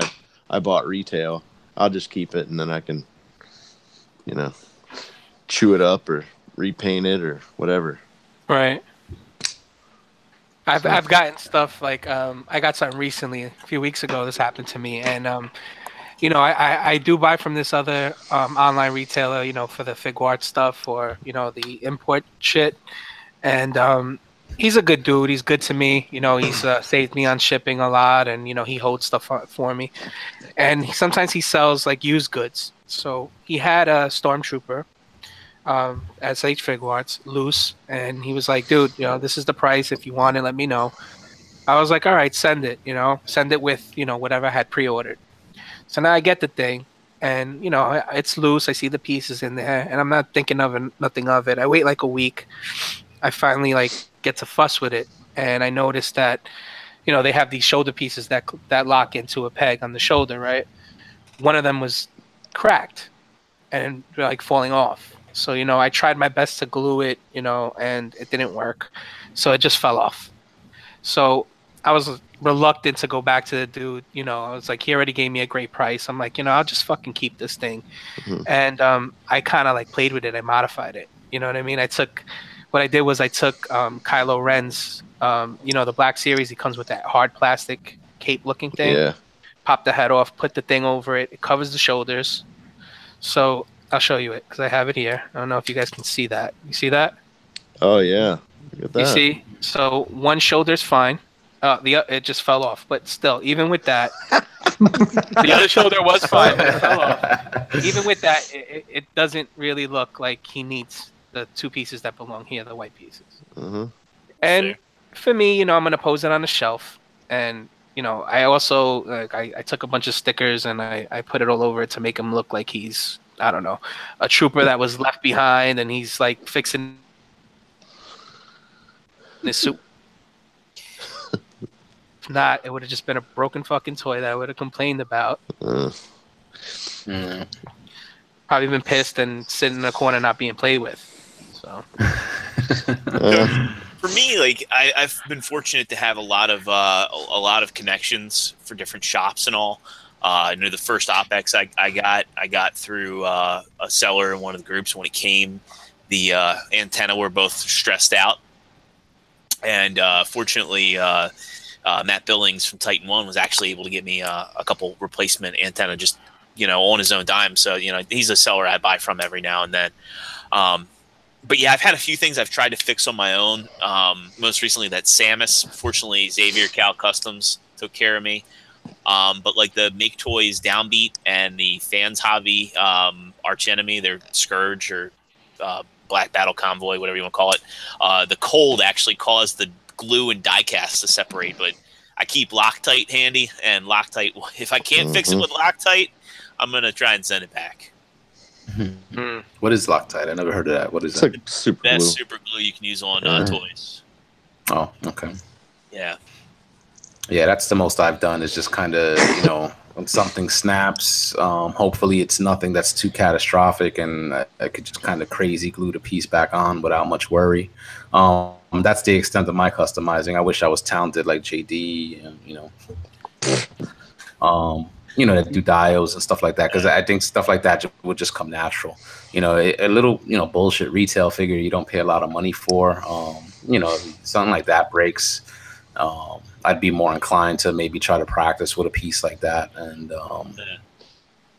I bought retail, I'll just keep it and then I can, chew it up or repaint it or whatever. Right. I've gotten stuff like I got something recently a few weeks ago. This happened to me, and I do buy from this other online retailer, for the Figuart stuff or the import shit, and he's a good dude. He's good to me. He's saved me on shipping a lot, and he holds stuff for me, and sometimes he sells like used goods. So he had a Stormtrooper at SH Figuarts loose, and he was like, dude, this is the price. If you want it, let me know. I was like, all right, send it, send it with, whatever I had pre-ordered. So now I get the thing, and, it's loose. I see the pieces in there, and I'm not thinking of nothing of it. I wait like a week. I finally get to fuss with it, and I noticed that, they have these shoulder pieces that lock into a peg on the shoulder, right? One of them was cracked and falling off. So, I tried my best to glue it, and it didn't work. So it just fell off. So I was reluctant to go back to the dude. I was like, he already gave me a great price. I'm like, I'll just fucking keep this thing. Mm-hmm. And I kind of played with it. I modified it. You know what I mean? I took Kylo Ren's, the Black Series. He comes with that hard plastic cape looking thing. Yeah. Pop the head off, put the thing over it. It covers the shoulders. So I'll show you it because I have it here. I don't know if you guys can see that. You see that? Oh, yeah. Look at that. You see? So one shoulder's fine. It just fell off. But still, even with that, the other shoulder was fine, but it fell off. Even with that, it doesn't really look like he needs the 2 pieces that belong here, the white pieces. Mm-hmm. And for me, I'm going to pose it on the shelf. And, I also, I took a bunch of stickers and I put it all over it to make him look like he's, I don't know, a trooper that was left behind and he's fixing his suit. If not, it would have just been a broken fucking toy that I would have complained about. Probably been pissed and sitting in a corner not being played with. So For me, like I've been fortunate to have a lot of connections for different shops and all. The first OpEx I got through a seller in one of the groups when it came. The antenna were both stressed out, and fortunately, Matt Billings from Titan One was actually able to get me a couple replacement antenna just on his own dime. So he's a seller I buy from every now and then. But yeah, I've had a few things I've tried to fix on my own. Most recently, that Samus. Fortunately, Xavier Cal Customs took care of me. But like the Make Toys Downbeat and the Fans Hobby arch enemy, their Scourge or Black Battle Convoy, whatever you want to call it. The cold actually caused the glue and die cast to separate, but I keep Loctite handy, and Loctite, if I can't fix it with Loctite, I'm going to try and send it back. What is Loctite? I never heard of that. What is It's that? like super That's glue. super glue you can use on toys. Oh, okay. Yeah. Yeah, that's the most I've done is just kind of, when something snaps, hopefully it's nothing that's too catastrophic and I could just kind of crazy glue the piece back on without much worry. That's the extent of my customizing. I wish I was talented like JD and, that do diodes and stuff like that, because I think stuff like that would just come natural. A little, bullshit retail figure you don't pay a lot of money for. Something like that breaks. I'd be more inclined to maybe try to practice with a piece like that, and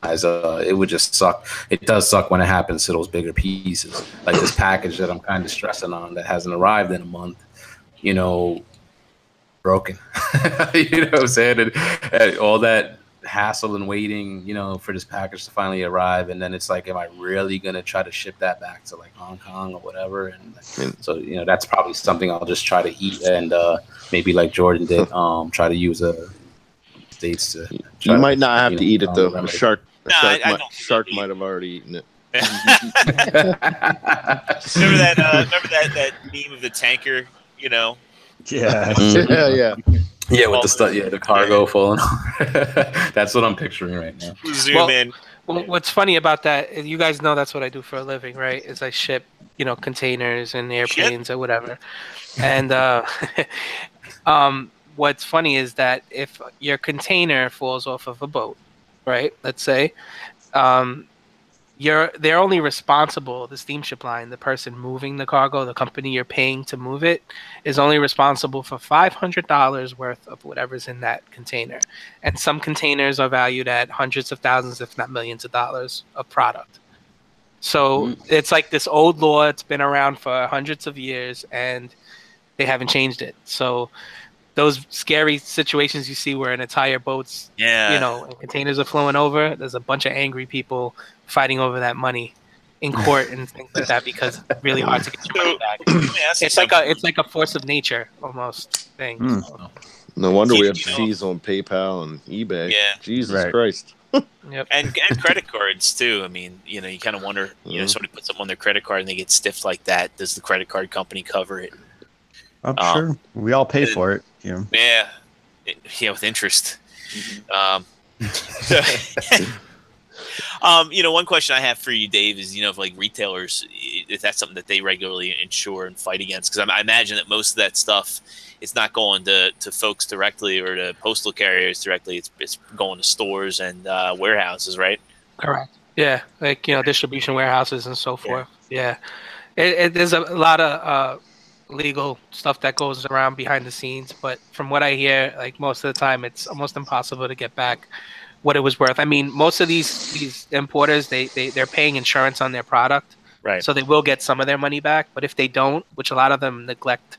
it would just suck. It does suck when it happens to those bigger pieces, like this package that I'm kind of stressing on that hasn't arrived in a month. Broken. You know what I'm saying? And all that hassle and waiting, for this package to finally arrive, and then it's like, am I really gonna try to ship that back to like Hong Kong or whatever? And so that's probably something I'll just try to eat, and maybe like Jordan did, try to use States to. You might not have to eat it though. remedy. A shark I don't shark eat it. might have already eaten it. Remember that meme of the tanker, Yeah. Yeah. Yeah, with the stuff, the cargo falling. That's what I'm picturing right now. Zoom in. Well, what's funny about that is you guys know that's what I do for a living, right? Is I ship, containers and airplanes or whatever. And what's funny is that if your container falls off of a boat, right? Let's say, they're only responsible, the steamship line, the person moving the cargo, the company you're paying to move it, is only responsible for $500 worth of whatever's in that container. And some containers are valued at hundreds of thousands, if not millions of dollars of product. So it's like this old law. It's been around for hundreds of years and they haven't changed it. So those scary situations you see where an entire boat's, and containers are flowing over, there's a bunch of angry people fighting over that money in court and things like that because it's really hard to get your money back. It's like a force of nature almost thing. So. No wonder we have You know- fees on PayPal and eBay. Yeah. Jesus Right. Christ. Yep. And credit cards too. I mean, you kind of wonder, somebody puts something on their credit card and they get stiffed like that. Does the credit card company cover it? I'm sure we all pay for it. Yeah, with interest. One question I have for you, Dave, is if like retailers, if that's something that they regularly insure and fight against, because I imagine that most of that stuff, it's not going to folks directly or to postal carriers directly. It's going to stores and warehouses, right? Correct. Yeah, like distribution warehouses and so forth. Yeah, there's a lot of legal stuff that goes around behind the scenes, but from what I hear, like most of the time, it's almost impossible to get back what it was worth. I mean, most of these importers, they're paying insurance on their product, Right. so they will get some of their money back. But if they don't, which a lot of them neglect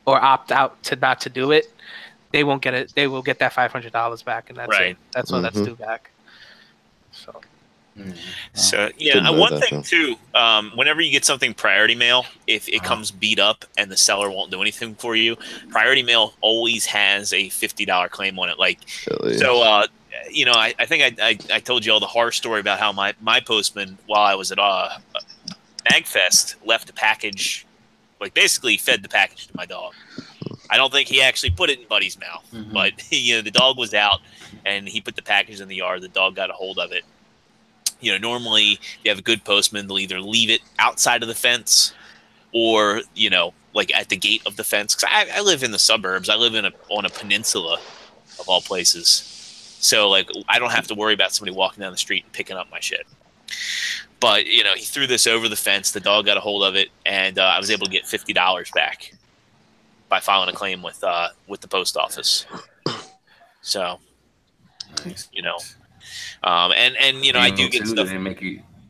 or opt out to not to do it, they won't get it. They will get that $500 back, and that's Right. it. That's all that's due back. So. So Didn't know one that, thing too, whenever you get something priority mail, if it comes beat up and the seller won't do anything for you, priority mail always has a $50 claim on it. Like, so I think I told you all the horror story about how my postman, while I was at Magfest, left a package, like basically fed the package to my dog. I don't think he actually put it in Buddy's mouth, but the dog was out and he put the package in the yard. The dog got a hold of it. Normally if you have a good postman, they'll either leave it outside of the fence or, like at the gate of the fence. Because I live in the suburbs. I live on a peninsula of all places. So like I don't have to worry about somebody walking down the street and picking up my shit. But he threw this over the fence. The dog got a hold of it, and I was able to get $50 back by filing a claim with the post office. So, I do get stuff.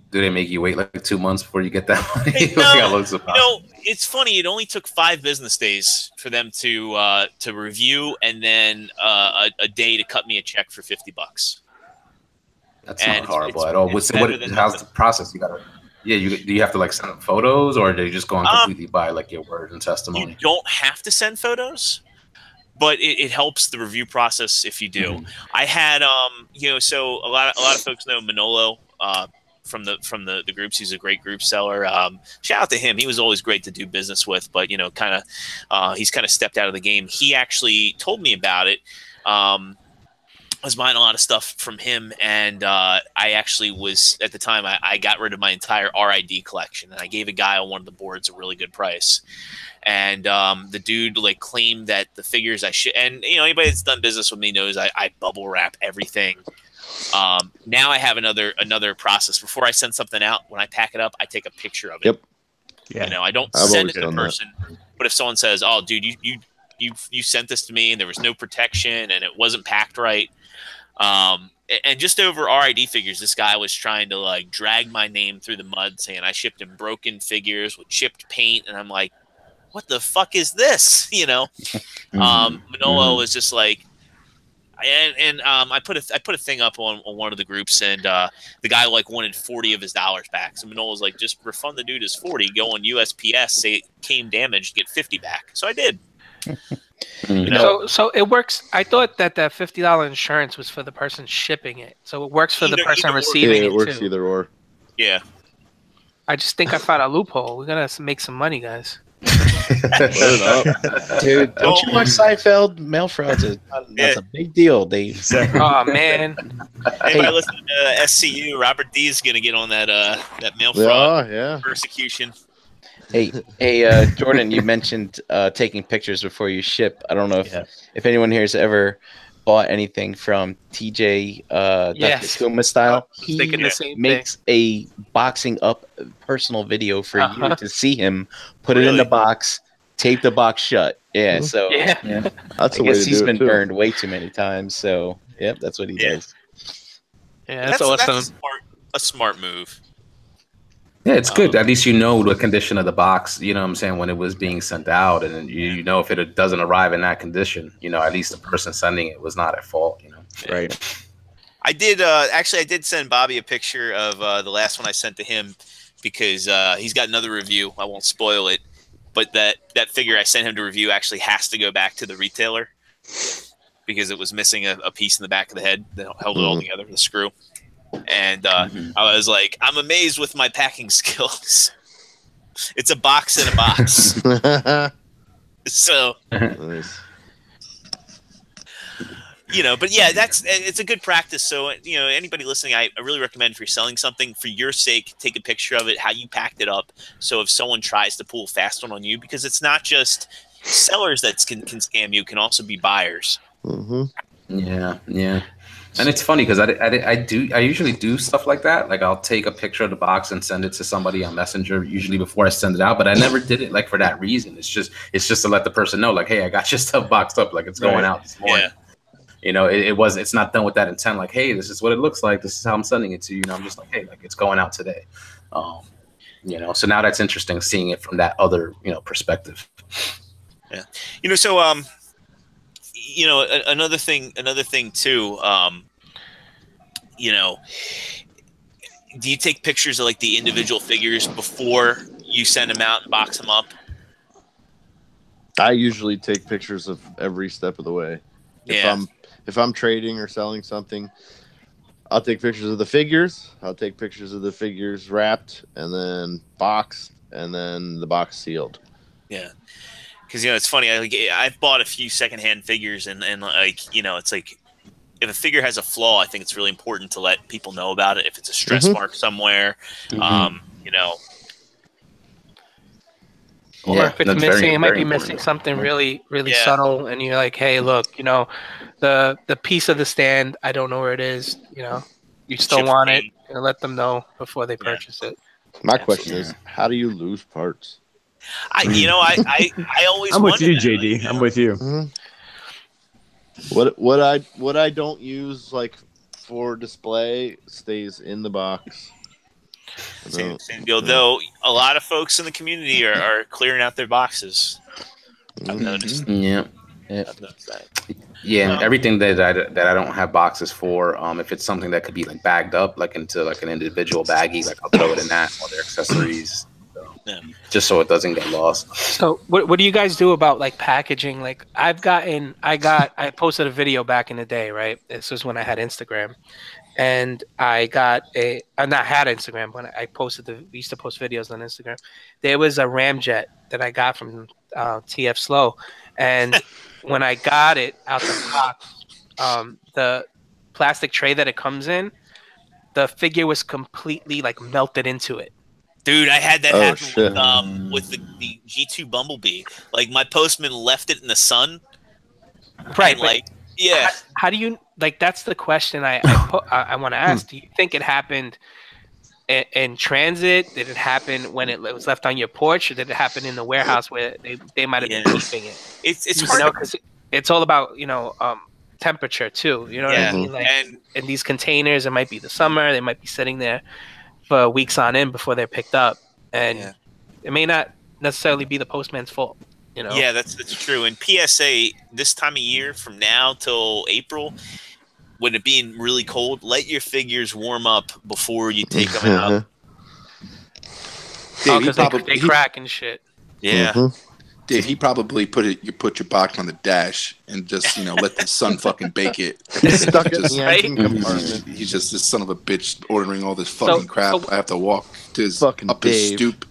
Do they make you wait like 2 months before you get that money? It's funny. It only took 5 business days for them to review, and then a day to cut me a check for $50. That's not horrible at all. How's the process? Do you have to like send them photos, or do you just go on completely by like your word and testimony? You don't have to send photos, but it helps the review process if you do. I had so a lot of folks know Manolo from the groups. He's a great group seller. Shout out to him. He was always great to do business with, but he's kind of stepped out of the game. He actually told me about it. I was buying a lot of stuff from him, and I actually was at the time I got rid of my entire RID collection, and I gave a guy on one of the boards a really good price. And the dude like claimed that the figures I should, and anybody that's done business with me knows I bubble wrap everything. Now I have another process. Before I send something out, when I pack it up, I take a picture of it. Yep. Yeah. I don't send it to the person, but if someone says, "Oh, dude, you sent this to me and there was no protection and it wasn't packed right," and just over RID figures, this guy was trying to like drag my name through the mud, saying I shipped him broken figures with chipped paint, and I'm like, what the fuck is this? Manolo was just like, and I put a thing up on one of the groups, and the guy like wanted 40 of his dollars back. So Manolo was like, just refund the dude his 40, go on USPS, say it came damaged, get 50 back. So I did. So it works. I thought that $50 insurance was for the person shipping it, so it works for the person receiving it. It works too. either or. Yeah. I just think I found a loophole. We're gonna make some money, guys. Dude, don't you watch Seinfeld? Mail fraud's that's a big deal, Dave. Oh man. Anybody listening to SCU, Robert D is gonna get on that mail fraud persecution. Hey, Jordan, you mentioned taking pictures before you ship. I don't know if anyone here has ever bought anything from TJ Kuma style. He makes a boxing up personal video for you to see him, put it in the box, tape the box shut. Yeah, so That's I guess he's been burned way too many times. So that's what he does. Yeah, that's awesome. That's a smart move. Yeah, it's good. At least you know the condition of the box, you know what I'm saying, when it was being sent out. And you know if it doesn't arrive in that condition, at least the person sending it was not at fault, Right. I did I did send Bobby a picture of the last one I sent to him because he's got another review. I won't spoil it. But that figure I sent him to review actually has to go back to the retailer because it was missing a piece in the back of the head that held it all together, the screw. And I was like, I'm amazed with my packing skills. It's a box in a box. So, Nice. but yeah, it's a good practice. So, anybody listening, I really recommend if you're selling something, for your sake, take a picture of it, how you packed it up. So if someone tries to pull a fast one on you, because it's not just sellers that can scam you, it can also be buyers. Yeah. And it's funny because I usually do stuff like that. Like I'll take a picture of the box and send it to somebody on Messenger, usually before I send it out. But I never did it like for that reason. It's just to let the person know, like, hey, I got your stuff boxed up, like it's going out this morning. It's not done with that intent. Like, hey, this is what it looks like. This is how I'm sending it to you. I'm just like, hey, like it's going out today. So now that's interesting seeing it from that other perspective. Yeah. Another thing too, do you take pictures of like the individual figures before you send them out and box them up? I usually take pictures of every step of the way. If I'm trading or selling something, I'll take pictures of the figures. I'll take pictures of the figures wrapped and then boxed and then the box sealed. Yeah. Because it's funny. I've bought a few secondhand figures, and it's like if a figure has a flaw, I think it's really important to let people know about it. If it's a stress mark somewhere, Or if it's that's missing, very, it might very be important. missing something really, really Yeah. subtle, and you're like, hey, look, the piece of the stand, I don't know where it is. You still Chip want it, paint. and let them know before they Yeah. purchase it. My question Absolutely. is, how do you lose parts? I always I'm with wondered you, that, like, JD. I'm with you. What I don't use like for display stays in the box. Same deal. Though a lot of folks in the community are clearing out their boxes. I've noticed. Yeah. I've noticed that. Yeah, and everything that I don't have boxes for, if it's something that could be like bagged up, like into like an individual baggie, like I'll throw it in that, or their accessories, Yeah. just so it doesn't get lost. So, what do you guys do about like packaging? Like, I posted a video back in the day, right? This was when I had Instagram, and I not had Instagram when I posted we used to post videos on Instagram. There was a ramjet that I got from TF Slow, and when I got it out the box, the plastic tray that it comes in, the figure was completely like melted into it. Dude, I had that Oh, happen shit. with the G2 Bumblebee. Like my postman left it in the sun. Right, And, but like, yeah. how do you like? That's the question I want to ask. Do you think it happened in transit? Did it happen when it was left on your porch, or did it happen in the warehouse where they might have been keeping it? It's hard. Because it's all about temperature too. You know what I Yeah. mean? Like And in these containers, it might be the summer. They might be sitting there for weeks on end before they're picked up, and it may not necessarily be the postman's fault. yeah, that's true. And PSA, this time of year, from now till April, when it being really cold, let your figures warm up before you take them out. Dave, he Because probably they crack and shit. Yeah. Dave, he probably put your box on the dash and just let the sun fucking bake it. Stuck it in Just- the engine compartment. He's just this son of a bitch ordering all this fucking crap. so- I have to walk to his Fucking up his Dave. stoop.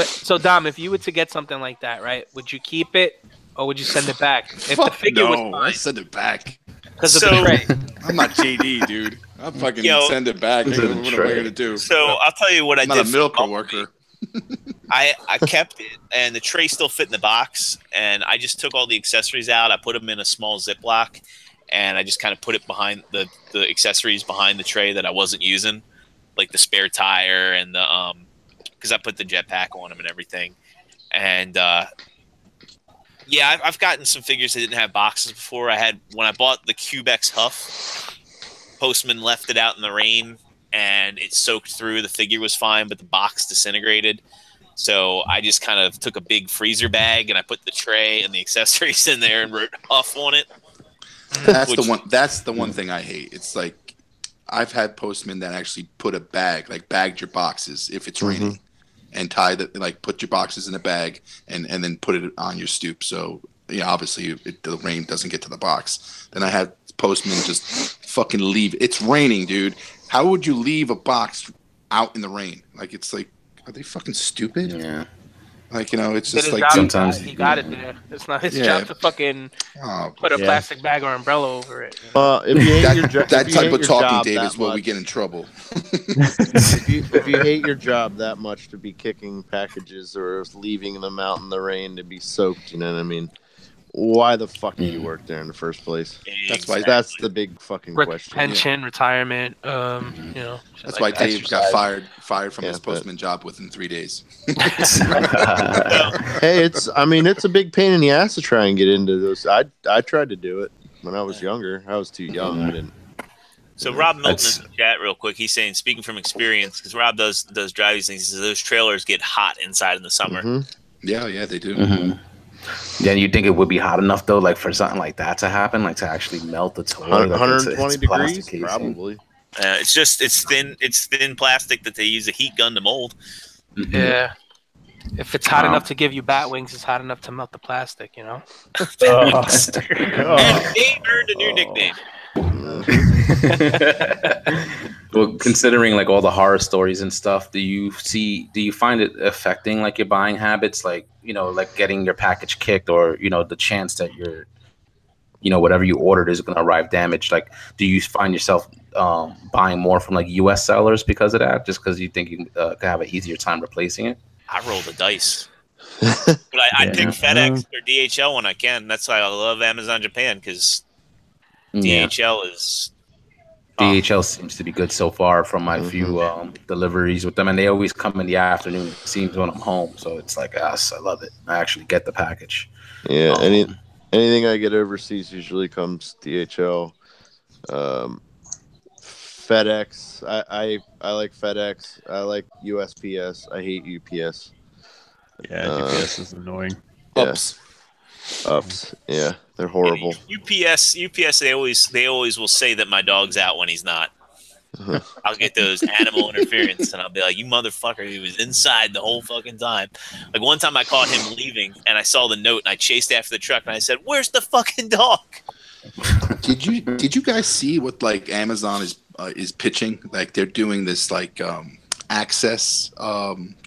So Dom, if you were to get something like that, right, would you keep it or would you send it back? If the Fuck figure no, was I fine, send it back. because of So- the tray. I'm not JD, dude. I'll fucking Yo, send it back. What am I gonna do? So I'll tell you what I I'm not did. a for milk Bumblebee. worker. I kept it, and the tray still fit in the box, and I just took all the accessories out. I put them in a small Ziploc, and I just kind of put it behind the accessories behind the tray that I wasn't using, like the spare tire and the because I put the jetpack on them and everything. And I've gotten some figures that didn't have boxes before. When I bought the Cubex Huff, Postman left it out in the rain, and it soaked through. The figure was fine, but the box disintegrated. So I just kind of took a big freezer bag and I put the tray and the accessories in there and wrote Huff on it. That's the one thing I hate. It's like I've had postmen that actually put a bag, like bagged your boxes if it's raining, and put your boxes in a bag and then put it on your stoop. So obviously the rain doesn't get to the box. Then I had postmen just fucking leave. It's raining, dude. How would you leave a box out in the rain? Like, it's like, are they fucking stupid? Yeah. Like, it's Did just his like job, sometimes- he got it there. It's not his Yeah. job to fucking put a Yeah. plastic bag or umbrella over it. If you hate your job, that type of talking, Dave, is where we much, get in trouble. if you hate your job that much to be kicking packages or leaving them out in the rain to be soaked, you know what I mean? Why the fuck do you work there in the first place? That's why. That's the big fucking question. Pension, retirement, shit That's like why that. Dave got fired from Yeah, his postman job within 3 days. Hey, it's a big pain in the ass to try and get into those. I tried to do it when I was younger. I was too young. I didn't. So Rob Milton in the chat real quick. He's saying, speaking from experience, because Rob does drive these things. He says those trailers get hot inside in the summer. Mhm. Yeah, they do. Yeah, you think it would be hot enough though, like for something like that to happen, like to actually melt the toy? Like, 120 it's plastic degrees, casing. probably. It's thin plastic that they use a heat gun to mold. Mhm. Yeah. If it's hot Wow. enough to give you bat wings, it's hot enough to melt the plastic, And Oh. Dave earned a new nickname. Well, considering like all the horror stories and stuff, do you find it affecting like your buying habits, like like getting your package kicked, or the chance that your whatever you ordered is going to arrive damaged? Like, do you find yourself buying more from like US sellers because of that, just because you think you could have an easier time replacing it? I roll the dice. But I Yeah. pick FedEx or DHL when I can. That's why I love Amazon Japan, because Yeah. DHL is DHL seems to be good so far from my few deliveries with them, and they always come in the afternoon. It seems when I'm home, so it's like, yes, I love it. I actually get the package. Yeah, anything I get overseas usually comes DHL. FedEx. I like FedEx. I like USPS. I hate UPS. Yeah, UPS is annoying. Yeah. Ups. Yeah, they're horrible. UPS. They always will say that my dog's out when he's not. I'll get those animal interference, and I'll be like, "You motherfucker! He was inside the whole fucking time." Like one time, I caught him leaving, and I saw the note, and I chased after the truck, and I said, "Where's the fucking dog?" Did you guys see what like Amazon is pitching? Like they're doing this like access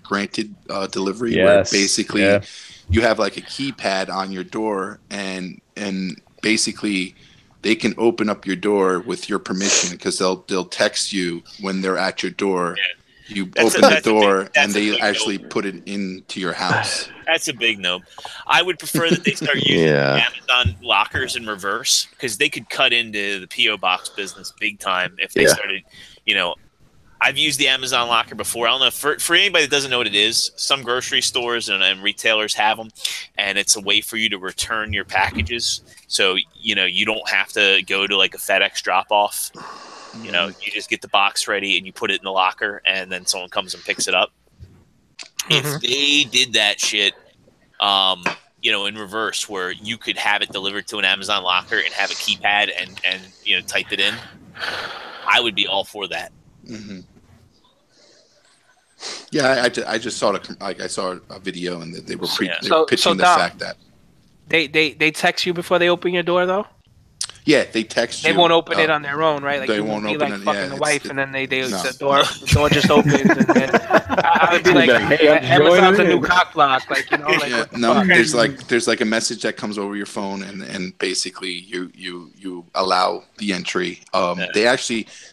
granted delivery where basically you have like a keypad on your door and basically they can open up your door with your permission because they'll text you when they're at your door. Yeah. You open the door and they actually put it into your house. That's a big no. I would prefer that they start using Amazon lockers in reverse, because they could cut into the P.O. box business big time if they started, I've used the Amazon locker before. I don't know, for anybody that doesn't know what it is, some grocery stores and retailers have them, and it's a way for you to return your packages. So, you don't have to go to like a FedEx drop-off. You just get the box ready and you put it in the locker, and then someone comes and picks it up. If they did that shit, in reverse, where you could have it delivered to an Amazon locker and have a keypad and type it in, I would be all for that. Mm-hmm. Yeah, I just saw I saw a video and they were pitching the fact that they text you before they open your door though. Yeah, they text you. They won't open it on their own, right? Like they won't open it. Fucking the wife, and then the door just opens. And then I would be like, hey, Amazon's a new cock block, there's like a message that comes over your phone, and basically you allow the entry.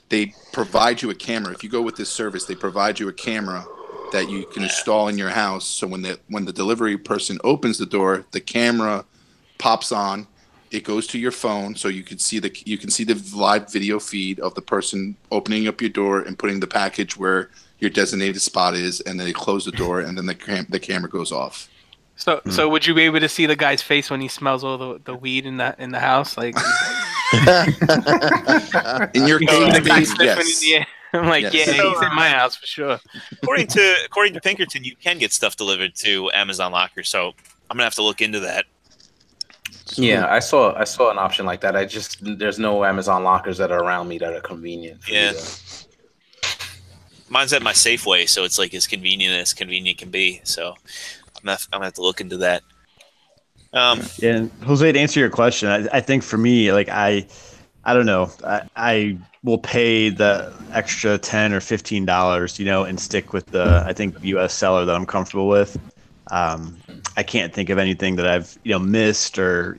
They provide you a camera. If you go with this service, they provide you a camera that you can install in your house. So when the delivery person opens the door, the camera pops on. It goes to your phone, so you can see the live video feed of the person opening up your door and putting the package where your designated spot is, and then they close the door, and then the camera goes off. So would you be able to see the guy's face when he smells all the weed in the house? Like in your case, yes. I'm like, he's in my house for sure. According to Pinkerton, you can get stuff delivered to Amazon Locker, so I'm gonna have to look into that. Yeah, I saw an option like that. There's no Amazon lockers that are around me that are convenient. Mine's at my Safeway, so it's like as convenient can be. So I'm gonna have to look into that. Jose, to answer your question, I think for me, like I don't know, I will pay the extra $10 or $15, and stick with the U.S. seller that I'm comfortable with. I can't think of anything that I've missed or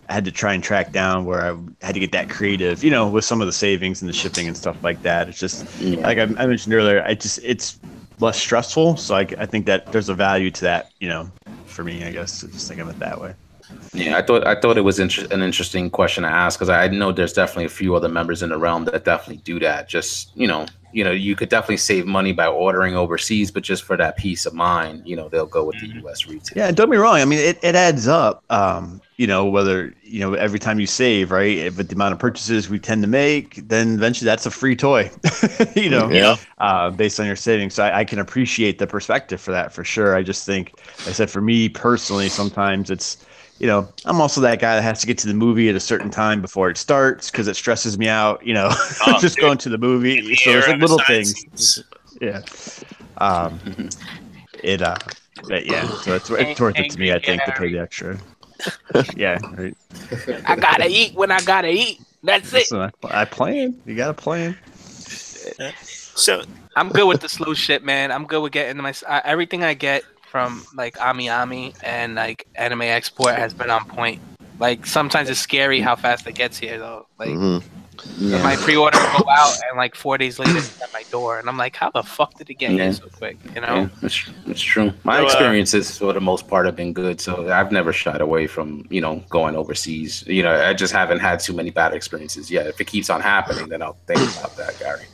I had to try and track down where I had to get that creative, with some of the savings and the shipping and stuff like that. It's just like I mentioned earlier, it's less stressful. So I think that there's a value to that, for me, I guess, to just think of it that way. Yeah, I thought it was an interesting question to ask, because I know there's definitely a few other members in the realm that definitely do that. Just you could definitely save money by ordering overseas, but just for that peace of mind, they'll go with the U.S. retail. Yeah, don't be wrong. I mean, it adds up. Whether every time you save, right? But the amount of purchases we tend to make, then eventually that's a free toy. Based on your savings. So I can appreciate the perspective for that for sure. I just think, like I said, for me personally, sometimes it's. I'm also that guy that has to get to the movie at a certain time before it starts because it stresses me out, going to the movie. So there's like little things. Yeah. But yeah, so it's worth it to me, I think, to pay the extra. Yeah. Right. I gotta eat when I gotta eat. That's it. So I plan. You gotta plan. So I'm good with the slow shit, man. I'm good with getting everything I get from like Ami and like Anime Export has been on point. Like sometimes it's scary how fast it gets here though. Like And my pre-order will go out, and like 4 days later, it's at my door, and I'm like, how the fuck did it get here so quick? You know? Yeah, it's true. My experiences, for the most part, have been good. So I've never shied away from, going overseas. I just haven't had too many bad experiences yet. If it keeps on happening, then I'll think about that, Gary.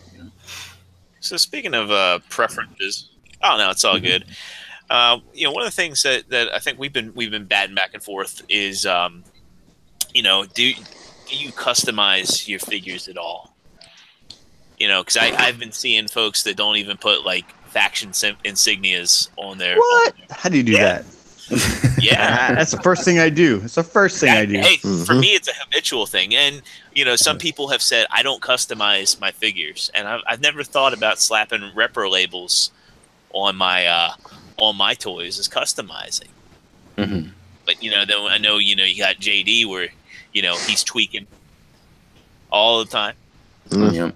So speaking of preferences, oh no, it's all good. One of the things that I think we've been batting back and forth is, do you customize your figures at all? Because I've been seeing folks that don't even put like faction insignias on their. What? How do you do that? Yeah, that's the first thing I do. It's the first thing I do. Hey, for me, it's a habitual thing, and some people have said I don't customize my figures, and I've never thought about slapping repro labels on my toys as customizing. Mm-hmm. But then I know you got JD where he's tweaking all the time. Yeah.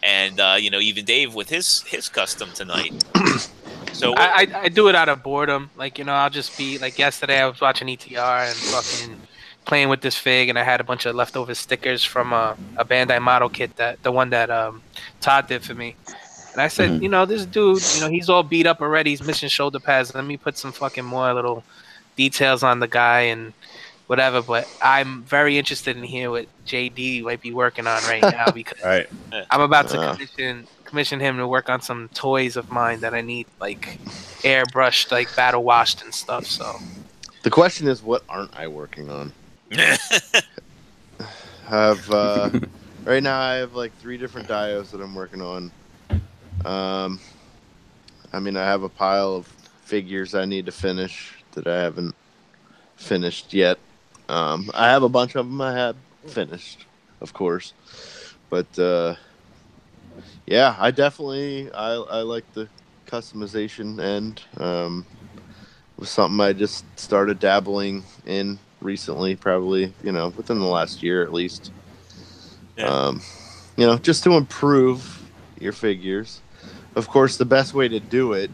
And even Dave with his custom tonight. So I do it out of boredom. Like I'll just be like, yesterday I was watching ETR and fucking playing with this fig, and I had a bunch of leftover stickers from a Bandai model kit, the one that Todd did for me. And I said, this dude, he's all beat up already. He's missing shoulder pads. Let me put some fucking more little details on the guy and whatever. But I'm very interested in hearing what JD might be working on right now, because I'm about to commission him to work on some toys of mine that I need like airbrushed, like battle washed and stuff. So the question is, what aren't I working on? Right now I have like 3 different dios that I'm working on. I have a pile of figures I need to finish that I haven't finished yet. I have a bunch of them I have finished, of course, but yeah, I definitely I like the customization end. It was something I just started dabbling in recently, probably within the last year at least. Yeah. Just to improve your figures. Of course, the best way to do it,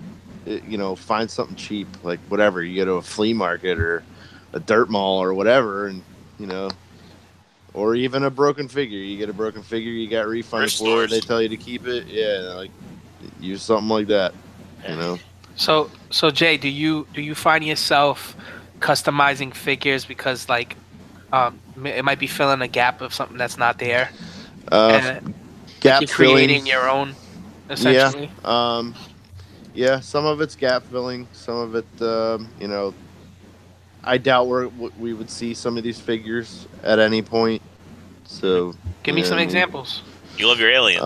find something cheap, like whatever. You go to a flea market or a dirt mall or whatever, and or even a broken figure. You get a broken figure, you got refunded for it. They tell you to keep it. Yeah, like use something like that. So Jay, do you find yourself customizing figures because like it might be filling a gap of something that's not there? Gap you're creating your own, essentially. Yeah, some of it's gap filling, some of it I doubt we would see some of these figures at any point. So give me some examples. You love your aliens.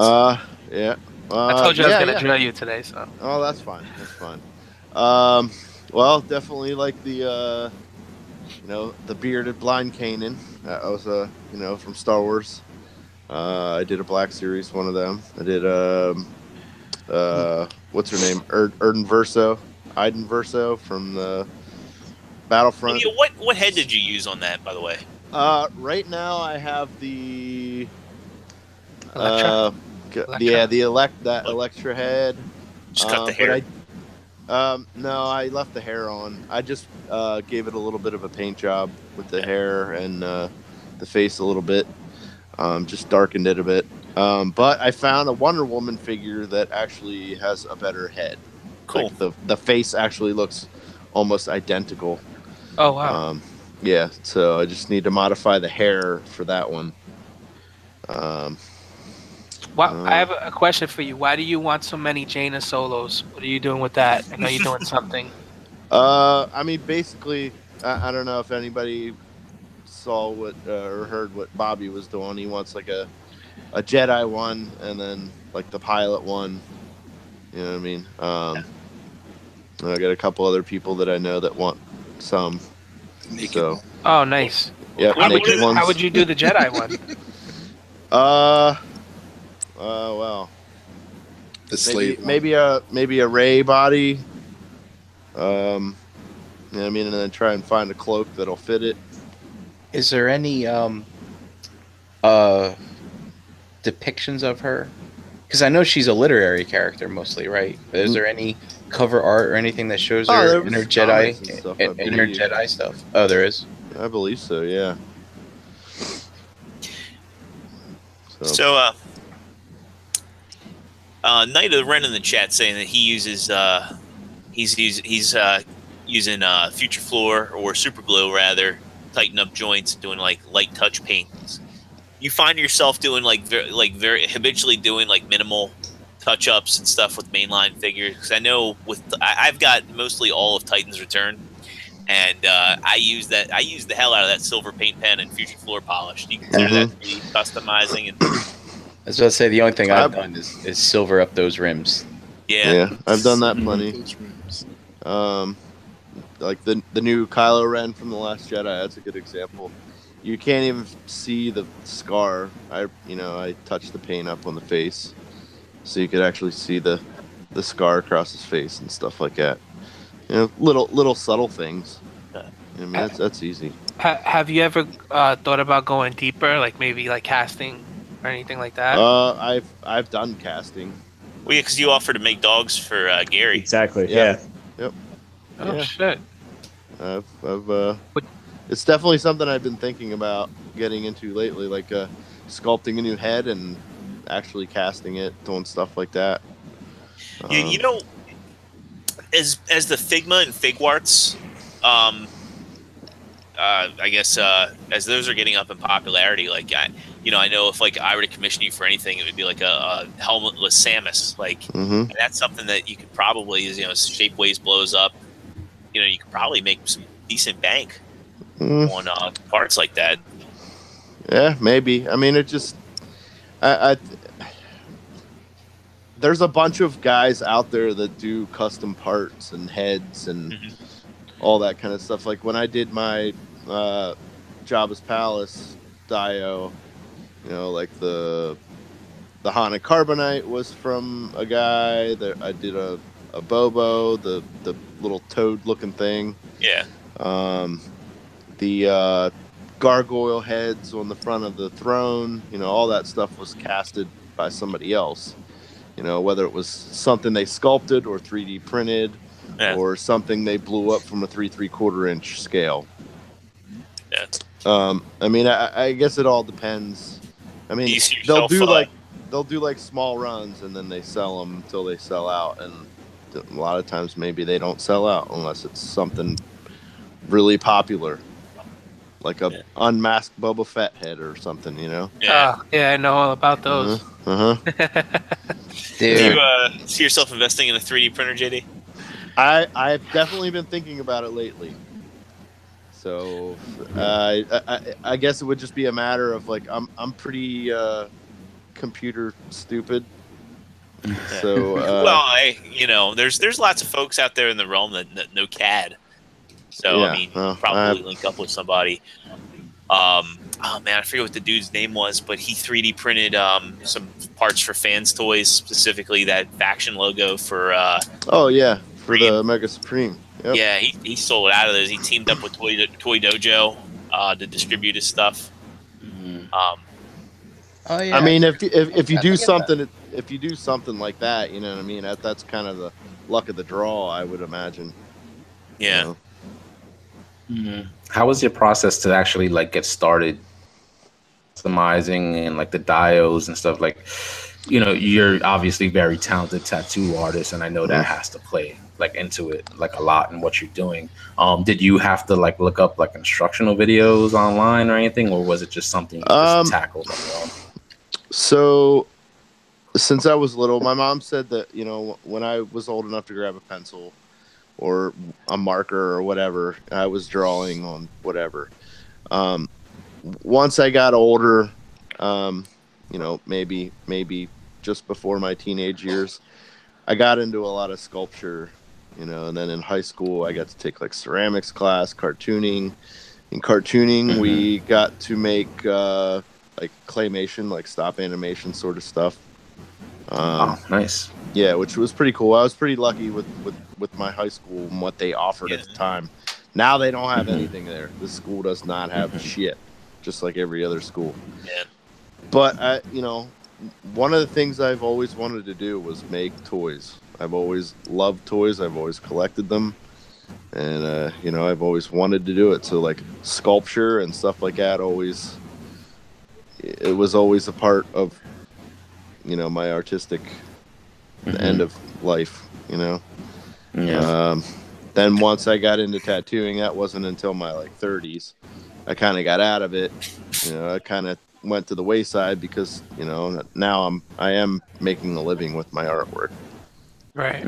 Yeah. I told you I was gonna drill you today, so. Oh, that's fine. That's fine. Well, definitely like the the bearded blind Kanan. That was from Star Wars. I did a Black Series, one of them. I did what's her name? Iden Verso from the Battlefront. What head did you use on that, by the way? Right now I have the Electra? the Electra head. Just cut the hair. But no, I left the hair on. I just gave it a little bit of a paint job with the hair and the face a little bit. Just darkened it a bit. But I found a Wonder Woman figure that actually has a better head. Cool. Like the face actually looks almost identical. Oh wow. Yeah, so I just need to modify the hair for that one. I have a question for you. Why do you want so many Jaina solos? What are you doing with that? I know you're doing something. Basically, I don't know if anybody saw what or heard what Bobby was doing. He wants like a Jedi one and then like the pilot one. You know what I mean? I got a couple other people that I know that want some. So. Oh, nice. Yeah. How would you do the Jedi one? Well, the slave maybe a Rey body. And then try and find a cloak that'll fit it. Is there any depictions of her? Because I know she's a literary character mostly, right? But is there any cover art or anything that shows her in her Jedi in her Jedi stuff? Oh, there is. I believe so. Yeah. So, Knight of the Ren in the chat saying that he uses he's using Future Floor or Super Glue rather, tighten up joints, doing like light touch paints. You find yourself doing very habitually doing like minimal touch ups and stuff with mainline figures, because I know I've got mostly all of Titan's Return, and I use the hell out of that silver paint pen and Future Floor polish. Do you consider that to be customizing? And I was about to say the only thing I've done is silver up those rims. Yeah, I've done that plenty. Like the new Kylo Ren from The Last Jedi, that's a good example. You can't even see the scar. I touched the paint up on the face, so you could actually see the scar across his face and stuff like that. Little subtle things. I mean, that's easy. Have you ever thought about going deeper, like maybe like casting or anything like that? I've done casting. Well, yeah, because you offered to make dogs for Gary. Exactly. Yeah. Yep. Oh Yeah. shit! It's definitely something I've been thinking about getting into lately, like sculpting a new head and actually casting it, doing stuff like that. You know, as the Figma and Figuarts, I guess as those are getting up in popularity, like I know if like I were to commission you for anything, it would be like a helmetless Samus, like, and that's something that you could probably, as Shapeways blows up, you could probably make some decent bank on parts like that. Yeah, maybe. I mean, it just, there's a bunch of guys out there that do custom parts and heads and all that kind of stuff. Like when I did my Jabba's Palace Dio, like the Haunted Carbonite was from a guy that I did a Bobo, the little toad looking thing. Yeah. The gargoyle heads on the front of the throne, all that stuff was casted by somebody else. Whether it was something they sculpted or 3D printed, or something they blew up from a 3 3/4 inch scale. Yeah. I mean, I guess it all depends. I mean, they'll do like small runs and then they sell them until they sell out, and a lot of times maybe they don't sell out unless it's something really popular, like a unmasked Boba Fett head or something, Yeah. I know all about those. Do you see yourself investing in a 3D printer, JD? I've definitely been thinking about it lately. So I guess it would just be a matter of like I'm pretty computer stupid. So well, there's lots of folks out there in the realm that know CAD. So I mean, probably link up with somebody. Oh man, I forget what the dude's name was, but he 3D printed some parts for Fans Toys, specifically that faction logo for. For the Mega Supreme. Yep. Yeah, he sold out of those. He teamed up with Toy Dojo to distribute his stuff. I mean, if you do something like that, you know what I mean. That's kind of the luck of the draw, I would imagine. Yeah. How was your process to actually like get started customizing and like the dios and stuff? Like, you're obviously very talented tattoo artist, and I know that has to play like into it like a lot in what you're doing. Did you have to like look up like instructional videos online or anything, or was it just something you just tackled on your own? So since I was little, my mom said that, when I was old enough to grab a pencil or a marker or whatever, I was drawing on whatever. Once I got older, maybe just before my teenage years, I got into a lot of sculpture, and then in high school I got to take like ceramics class, cartooning. In cartooning, we got to make like claymation, like stop animation sort of stuff. Nice. Yeah, which was pretty cool. I was pretty lucky with my high school and what they offered at the time. Now they don't have anything there. This school does not have shit, just like every other school. Yeah. But one of the things I've always wanted to do was make toys. I've always loved toys. I've always collected them, and I've always wanted to do it. So like sculpture and stuff like that always it was always a part of, you know, my artistic end of life, you know. Yeah. Then once I got into tattooing, that wasn't until my like 30s. I kind of got out of it. You know, I kind of went to the wayside because, you know, now I am making a living with my artwork. Right.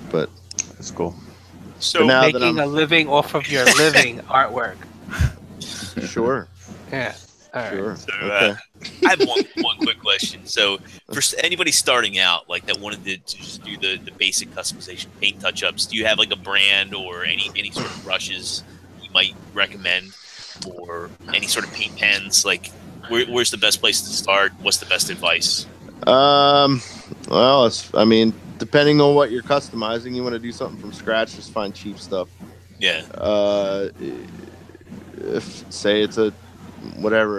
But That's cool. So now that Making a living off of your living artwork. sure, Yeah. All right. sure, So, okay. I have one quick question. So, for anybody starting out, like that wanted to just do the basic customization, paint touch-ups, do you have like a brand or any sort of brushes you might recommend, or any sort of paint pens? Like, where's the best place to start? What's the best advice? Well, I mean, depending on what you're customizing, you want to do something from scratch, just find cheap stuff. Yeah. If say it's a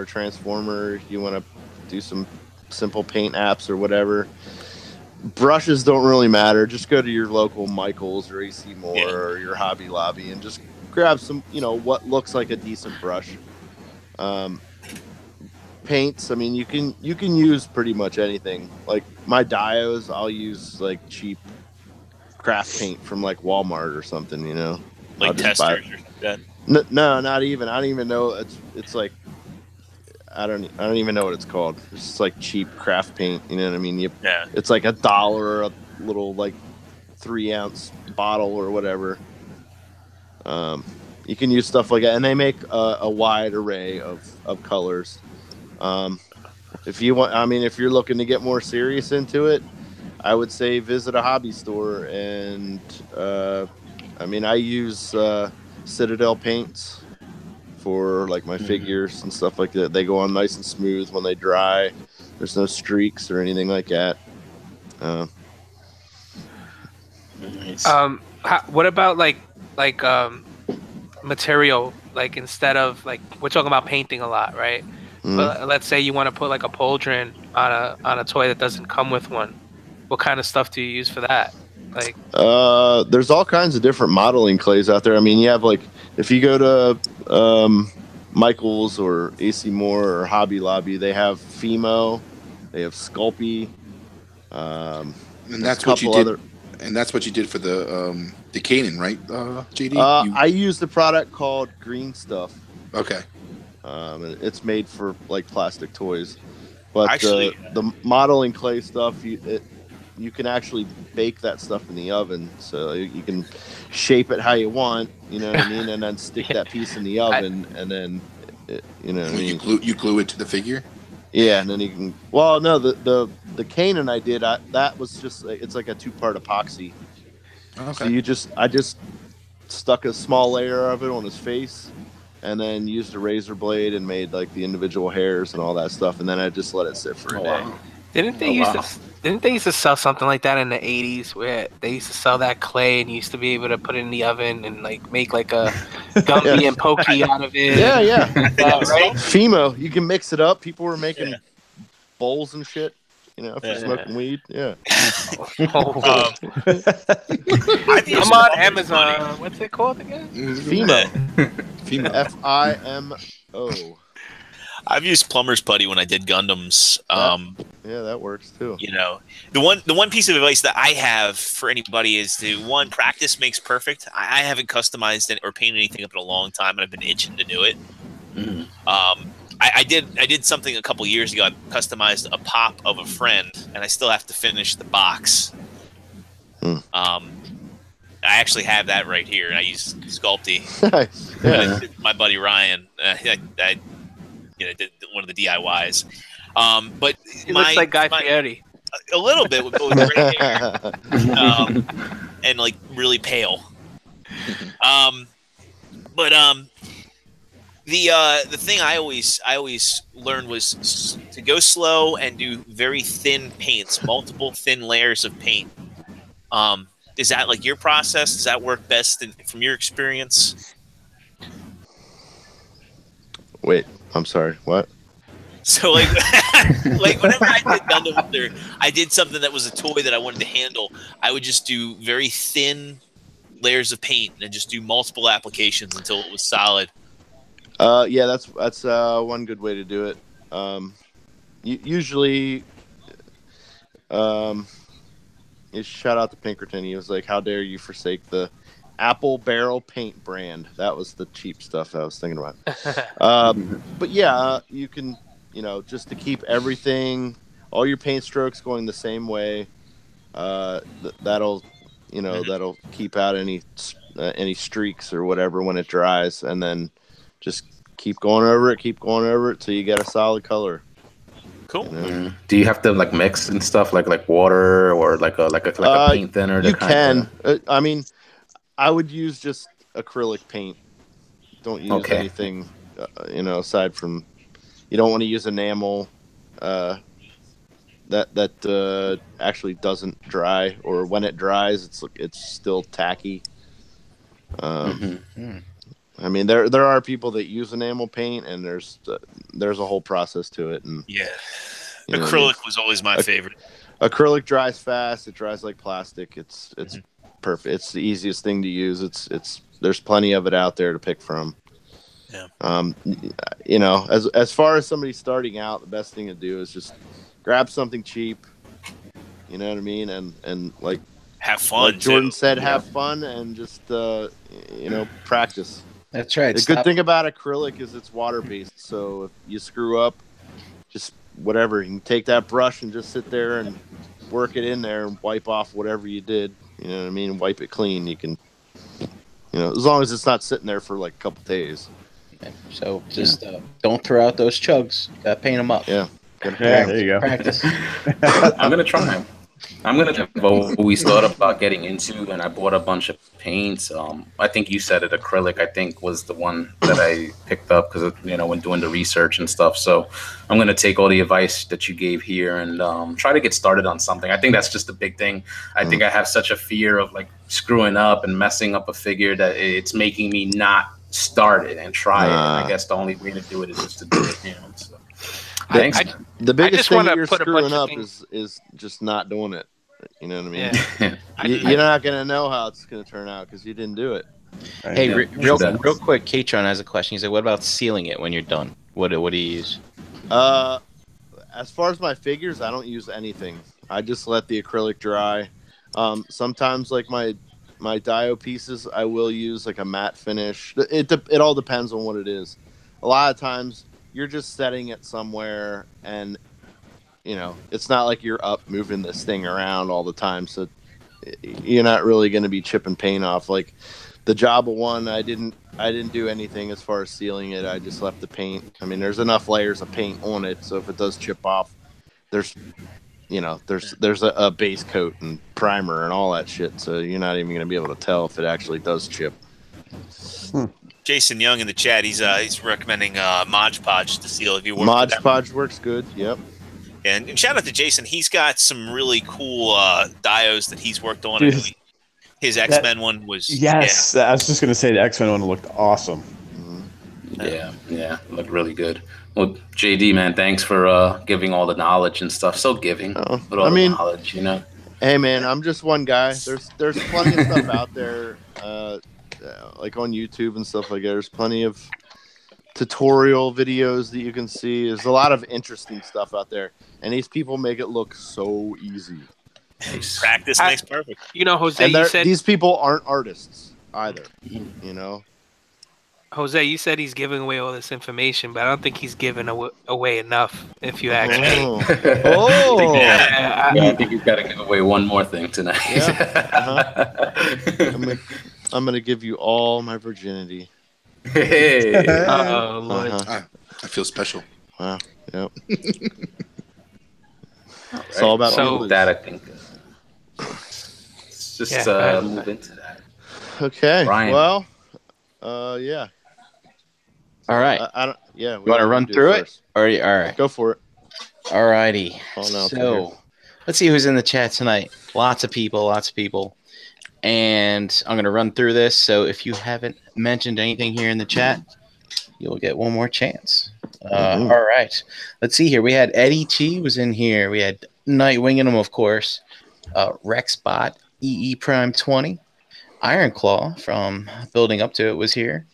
transformer, you want to do some simple paint apps or whatever. Brushes don't really matter. Just go to your local Michaels or AC Moore or your Hobby Lobby and just grab some, you know, what looks like a decent brush. Paints, I mean, you can use pretty much anything. Like my dios, I'll use like cheap craft paint from like Walmart or something, you know. Like testers or something. No, not even. I don't even know. It's like I don't even know what it's called. It's just like cheap craft paint. You know what I mean? It's like $1 a little like 3-ounce bottle or whatever. You can use stuff like that, and they make a wide array of colors. If you want, I mean, if you're looking to get more serious into it, I would say visit a hobby store, and I mean, I use Citadel paints for like my figures and stuff like that. They go on nice and smooth when they dry. There's no streaks or anything like that. Nice. What about like material? Like instead of like we're talking about painting a lot, right? But let's say you want to put like a pauldron on a toy that doesn't come with one. What kind of stuff do you use for that? Like, there's all kinds of different modeling clays out there. I mean, you have like if you go to Michaels or AC Moore or Hobby Lobby, they have Fimo, they have Sculpey, and that's what you did. And that's what you did for the Canaan, right, JD? I used a product called Green Stuff. Okay. It's made for like plastic toys, but Actually, the modeling clay stuff, you can actually bake that stuff in the oven, so you can shape it how you want, you know what I mean, and then stick that piece in the oven, and then you know what I mean? You glue it to the figure. Yeah, and then you can. Well, no, the Canaan I did, that was just it's like a 2-part epoxy. Okay. So I just stuck a small layer of it on his face, and then used a razor blade and made like the individual hairs and all that stuff, and then I just let it sit for a day. Wow. didn't they used to sell something like that in the 80s where they used to sell that clay and you used to be able to put it in the oven and like make like a Gumby and Pokey out of it? Yeah. Right? Fimo, you can mix it up. People were making bowls and shit, you know, for smoking weed. Yeah. I'm on Amazon. What's it called again? Fimo. Fimo. FIMO. I've used plumber's putty when I did Gundams. Yeah, that works too. You know, the one piece of advice that I have for anybody is to practice makes perfect. I haven't customized it or painted anything up in a long time, and I've been itching to do it. I did something a couple years ago. I customized a pop of a friend, and I still have to finish the box. I actually have that right here, and I use Sculpey. Nice. Yeah. My buddy Ryan, I did one of the DIYs. But He looks like Guy Fieri. A little bit with gray hair, and like really pale. But the thing I always learned was to go slow and do very thin paints, multiple thin layers of paint. Is that like your process? Does that work best from your experience? Wait, I'm sorry. What? So like whenever I did Gundam Hunter, I did something that was a toy that I wanted to handle. I would just do very thin layers of paint and just do multiple applications until it was solid. Yeah, that's one good way to do it. Usually, shout out to Pinkerton. He was like, "How dare you forsake the Apple Barrel Paint brand?" That was the cheap stuff I was thinking about. But yeah, you can, just to keep everything, all your paint strokes going the same way. That'll keep out any streaks or whatever when it dries, and then just keep going over it till you get a solid color. Cool. Do you have to like mix and stuff like water or like a paint thinner? You can. I mean, I would use just acrylic paint. Don't use anything, aside from. You don't want to use enamel. That actually doesn't dry, or when it dries, it's still tacky. I mean, there are people that use enamel paint, and there's a whole process to it. And yeah, acrylic was always my favorite. Acrylic dries fast. It dries like plastic. It's perfect. It's the easiest thing to use. There's plenty of it out there to pick from. Yeah. As far as somebody starting out, the best thing to do is just grab something cheap. You know what I mean? And like have fun. Like Jordan said, have fun and just practice. That's right. The good thing about acrylic is it's water based. So if you screw up, just whatever, you can take that brush and just sit there and work it in there and wipe off whatever you did. You know what I mean? Wipe it clean. You can, as long as it's not sitting there for like a couple days. So just don't throw out those chugs. Got to paint them up. Yeah. There you go. Practice. I'm gonna try. What we thought about getting into, and I bought a bunch of paints. I think you said it. Acrylic, I think, was the one that I picked up because when doing the research and stuff. So I'm gonna take all the advice that you gave here and try to get started on something. I think that's just a big thing. I think I have such a fear of like screwing up and messing up a figure that it's making me not start it and try it. And I guess the only way to do it is just to do it. So. The biggest thing that you're screwing up is just not doing it. You know what I mean? Yeah. You're not going to know how it's going to turn out because you didn't do it. Hey, real quick, Katron has a question. He said, "What about sealing it when you're done? What do you use?" As far as my figures, I don't use anything. I just let the acrylic dry. Sometimes, like my Dio pieces, I will use like a matte finish. It all depends on what it is. A lot of times, you're just setting it somewhere, and it's not like you're up moving this thing around all the time, so you're not really going to be chipping paint off. Like the Jabba one, I didn't do anything as far as sealing it. I just left the paint. I mean, there's enough layers of paint on it, so if it does chip off, there's a base coat and primer and all that shit, so you're not even going to be able to tell if it actually does chip. Jason Young in the chat, he's recommending Mod Podge to seal if you work. Mod Podge works good. Yep. And shout out to Jason. He's got some really cool dios that he's worked on. Dude, his X-Men one was yes. Yeah. I was just gonna say the X-Men one looked awesome. Yeah, looked really good. Well, JD, man, thanks for giving all the knowledge and stuff. So giving, with all the knowledge, Hey, man, I'm just one guy. There's plenty of stuff out there. Like on YouTube and stuff like that. There's plenty of tutorial videos that you can see. There's a lot of interesting stuff out there, and these people make it look so easy. Practice makes perfect. Jose, and you said these people aren't artists either. Jose, you said he's giving away all this information, but I don't think he's giving away enough. If you ask me. I think he's got to give away one more thing tonight. Yeah. I'm gonna give you all my virginity. Hey. Oh, Lord. I feel special. Wow. Yep. It's all about that. I think. Let's just move into that. Okay. Brian. Well. Yeah. All right. I don't. Yeah. You want to run through it? All right. Go for it. All righty. Oh, no, so let's see who's in the chat tonight. Lots of people. And I'm going to run through this. So if you haven't mentioned anything here in the chat, you'll get one more chance. All right. Let's see here. We had Eddie T was in here. We had Nightwinging him, of course. Rexbot, EE Prime 20. Iron Claw from Building Up to It was here.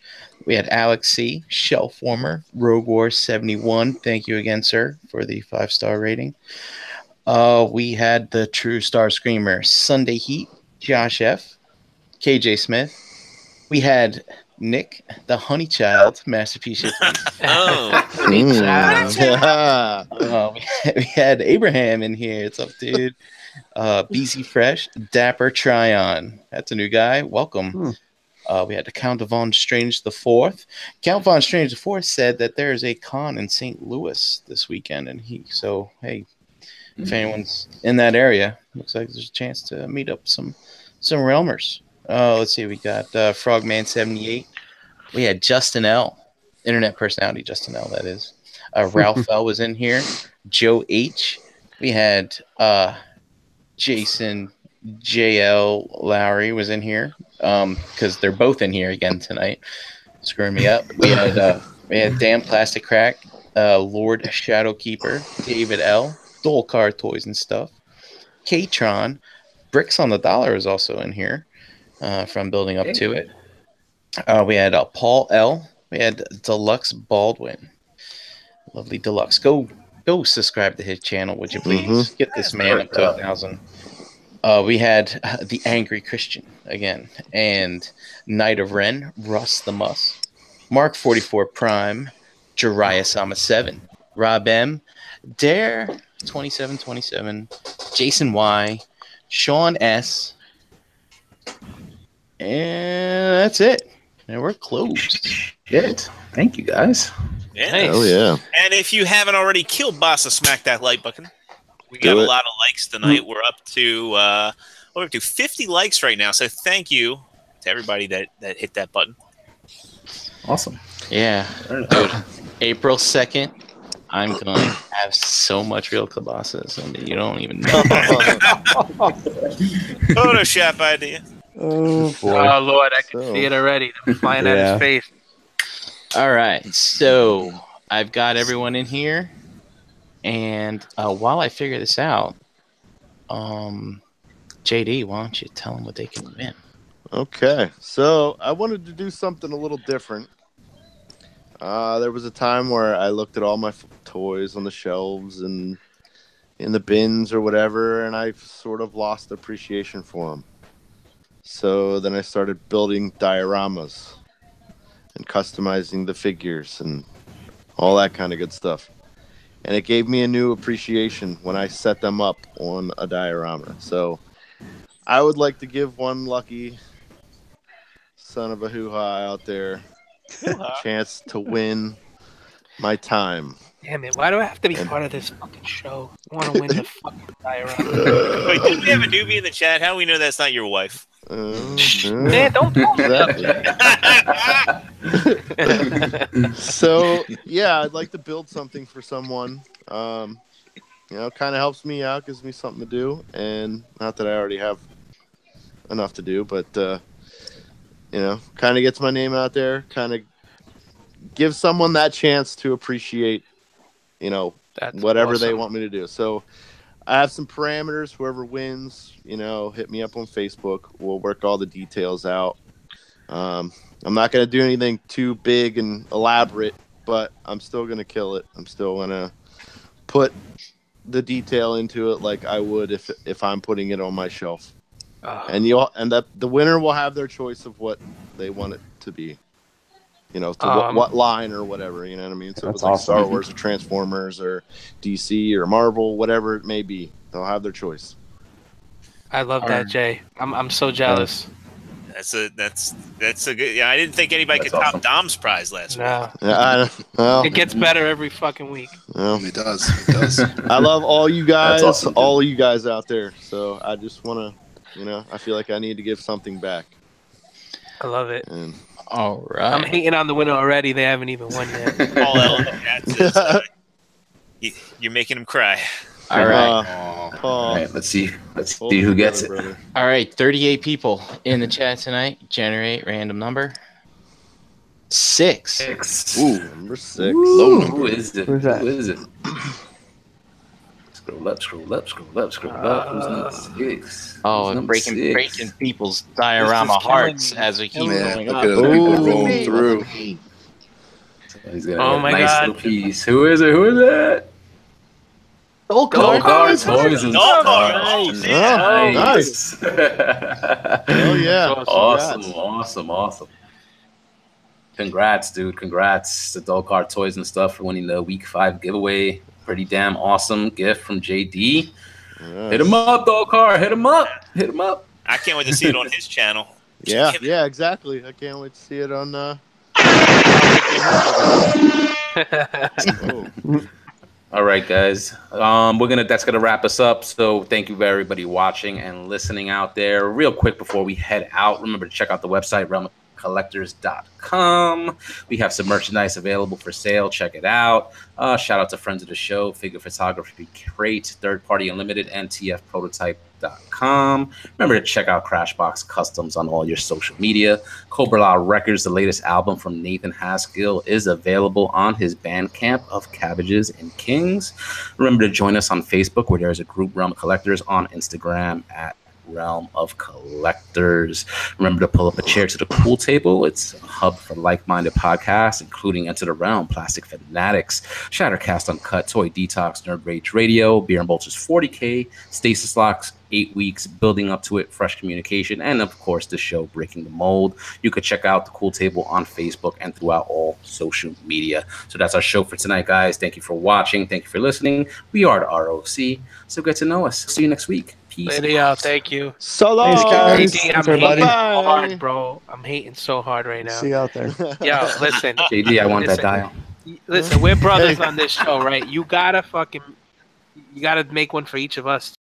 We had Alex C, Shelf Warmer, Rogue War 71. Thank you again, sir, for the 5-star rating. We had the True Star Screamer, Sunday Heat, Josh F, KJ Smith. We had Nick, the Honey Child, Masterpiece Hippies. We had Abraham in here. It's up, dude. BC Fresh, Dapper Tryon. That's a new guy. Welcome. We had the Count of Von Strange the Fourth. Count Von Strange the Fourth said that there is a con in St. Louis this weekend, and hey, if anyone's in that area, looks like there's a chance to meet up some Realmers. Let's see, we got Frogman 78. We had Justin L, internet personality Justin L. That is. Ralph L was in here. Joe H. We had Jason JL Lowry was in here because they're both in here again tonight, screwing me up. We had Dan Plastic Crack, Lord Shadowkeeper, David L, Dole Car Toys and Stuff, K-Tron, Bricks on the Dollar is also in here from Building Up to It. We had Paul L. We had Deluxe Baldwin, lovely Deluxe. Go subscribe to his channel, would you please? Get this man up to 1,000. We had the Angry Christian again, and Knight of Ren, Russ the Muss, Mark 44 Prime, Jiraiya Sama 7, Rob M, Dare 2727, Jason Y, Sean S, and that's it. And we're closed. Shit. Thank you, guys. Yeah. Nice. Oh yeah. And if you haven't already killed Bossa, smack that like button. We got a lot of likes tonight. We're up to 50 likes right now. So thank you to everybody that hit that button. Awesome. Yeah, dude. April 2nd, I'm going to have so much real kibasas and you don't even know. Photoshop idea. Oh boy. Oh Lord, I can see it already. I'm flying at his face. All right, so I've got everyone in here, and while I figure this out, JD, why don't you tell them what they can win? Okay, so I wanted to do something a little different. There was a time where I looked at all my toys on the shelves and in the bins or whatever, and I sort of lost appreciation for them. So then I started building dioramas and customizing the figures and all that kind of good stuff. And it gave me a new appreciation when I set them up on a diorama. So I would like to give one lucky son of a hoo-ha out there a chance to win my time. Damn it! Why do I have to be part of this fucking show? I want to win the fucking diorama. Wait, didn't we have a newbie in the chat? How do we know that's not your wife? Man, don't do that. So yeah, I'd like to build something for someone. Kind of helps me out, gives me something to do, and not that I already have enough to do, but kind of gets my name out there, kind of gives someone that chance to appreciate, That's whatever they awesome. want me to do. So I have some parameters. Whoever wins, hit me up on Facebook. We'll work all the details out. I'm not going to do anything too big and elaborate, but I'm still going to kill it. I'm still going to put the detail into it like I would if I'm putting it on my shelf. And the winner will have their choice of what they want it to be. What line or whatever, you know what I mean? So if it's like Star Wars or Transformers or DC or Marvel, whatever it may be, they'll have their choice. I love that, Jay. I'm so jealous. That's a good. Yeah, I didn't think anybody could top Dom's prize last week. No. Yeah, It gets better every fucking week. It does. It does. I love all you guys, That's awesome, all of you guys out there. So I just want to, I feel like I need to give something back. I love it. And All I'm right. hating on the winner already. They haven't even won yet. Paul L in the chat says, you're making him cry. All right. All right, let's see who gets it. brother. All right. 38 people in the chat tonight. Generate random number. 6. Six. Ooh, number 6. Low number. Who is it? Who's that? Who is it? Scroll up, scroll up, scroll up, scroll up. Who's number 6? Oh, Who's number breaking 6? people's This diorama is killing hearts me. as we keep Yeah, going look up. at those people rolling Ooh. through. So he's gonna Oh get a my nice God. little piece. Who is it? Who is it? Gold Gold card. card toys and Gold stuff. card. Nice. Oh, Nice. Hell yeah. Awesome, Congrats. awesome. Congrats, dude. Congrats to Dull Card Toys and stuff for winning the week 5 giveaway. Pretty damn awesome gift from JD. Yes. Hit him up, Dull Card. Hit him up. Hit him up. I can't wait to see it on his channel. Yeah, exactly. I can't wait to see it on. Oh. All right, guys. That's gonna wrap us up. So thank you for everybody watching and listening out there. Real quick before we head out, remember to check out the website realmcollectors.com. We have some merchandise available for sale. Check it out. Shout out to friends of the show, Figure Photography Crate, Third Party Unlimited, and TFPrototype.com. Remember to check out Crashbox Customs on all your social media. Cobra Law Records, the latest album from Nathan Haskell, is available on his Bandcamp of Cabbages and Kings. Remember to join us on Facebook, where there's a group, Realm of Collectors, on Instagram at Realm of Collectors. Remember to pull up a chair to the pool table. It's a hub for like-minded podcasts, including Enter the Realm, Plastic Fanatics, Shattercast Uncut, Toy Detox, Nerd Rage Radio, Beer and Bolters 40K, Stasis Locks, 8 weeks, building up to it, fresh communication, and of course the show Breaking the Mold. You could check out the Cool Table on Facebook and throughout all social media. So that's our show for tonight, guys. Thank you for watching. Thank you for listening. We are the ROC, so get to know us. See you next week. Peace. Lady out. Thank you. So long. Thanks, guys. JD, I'm Thanks, hating everybody. so Bye. hard, bro. I'm hating so hard right now. See you out there. Yo, listen. JD, I want that Listen. dial. Listen, we're brothers on this show, right? You gotta make one for each of us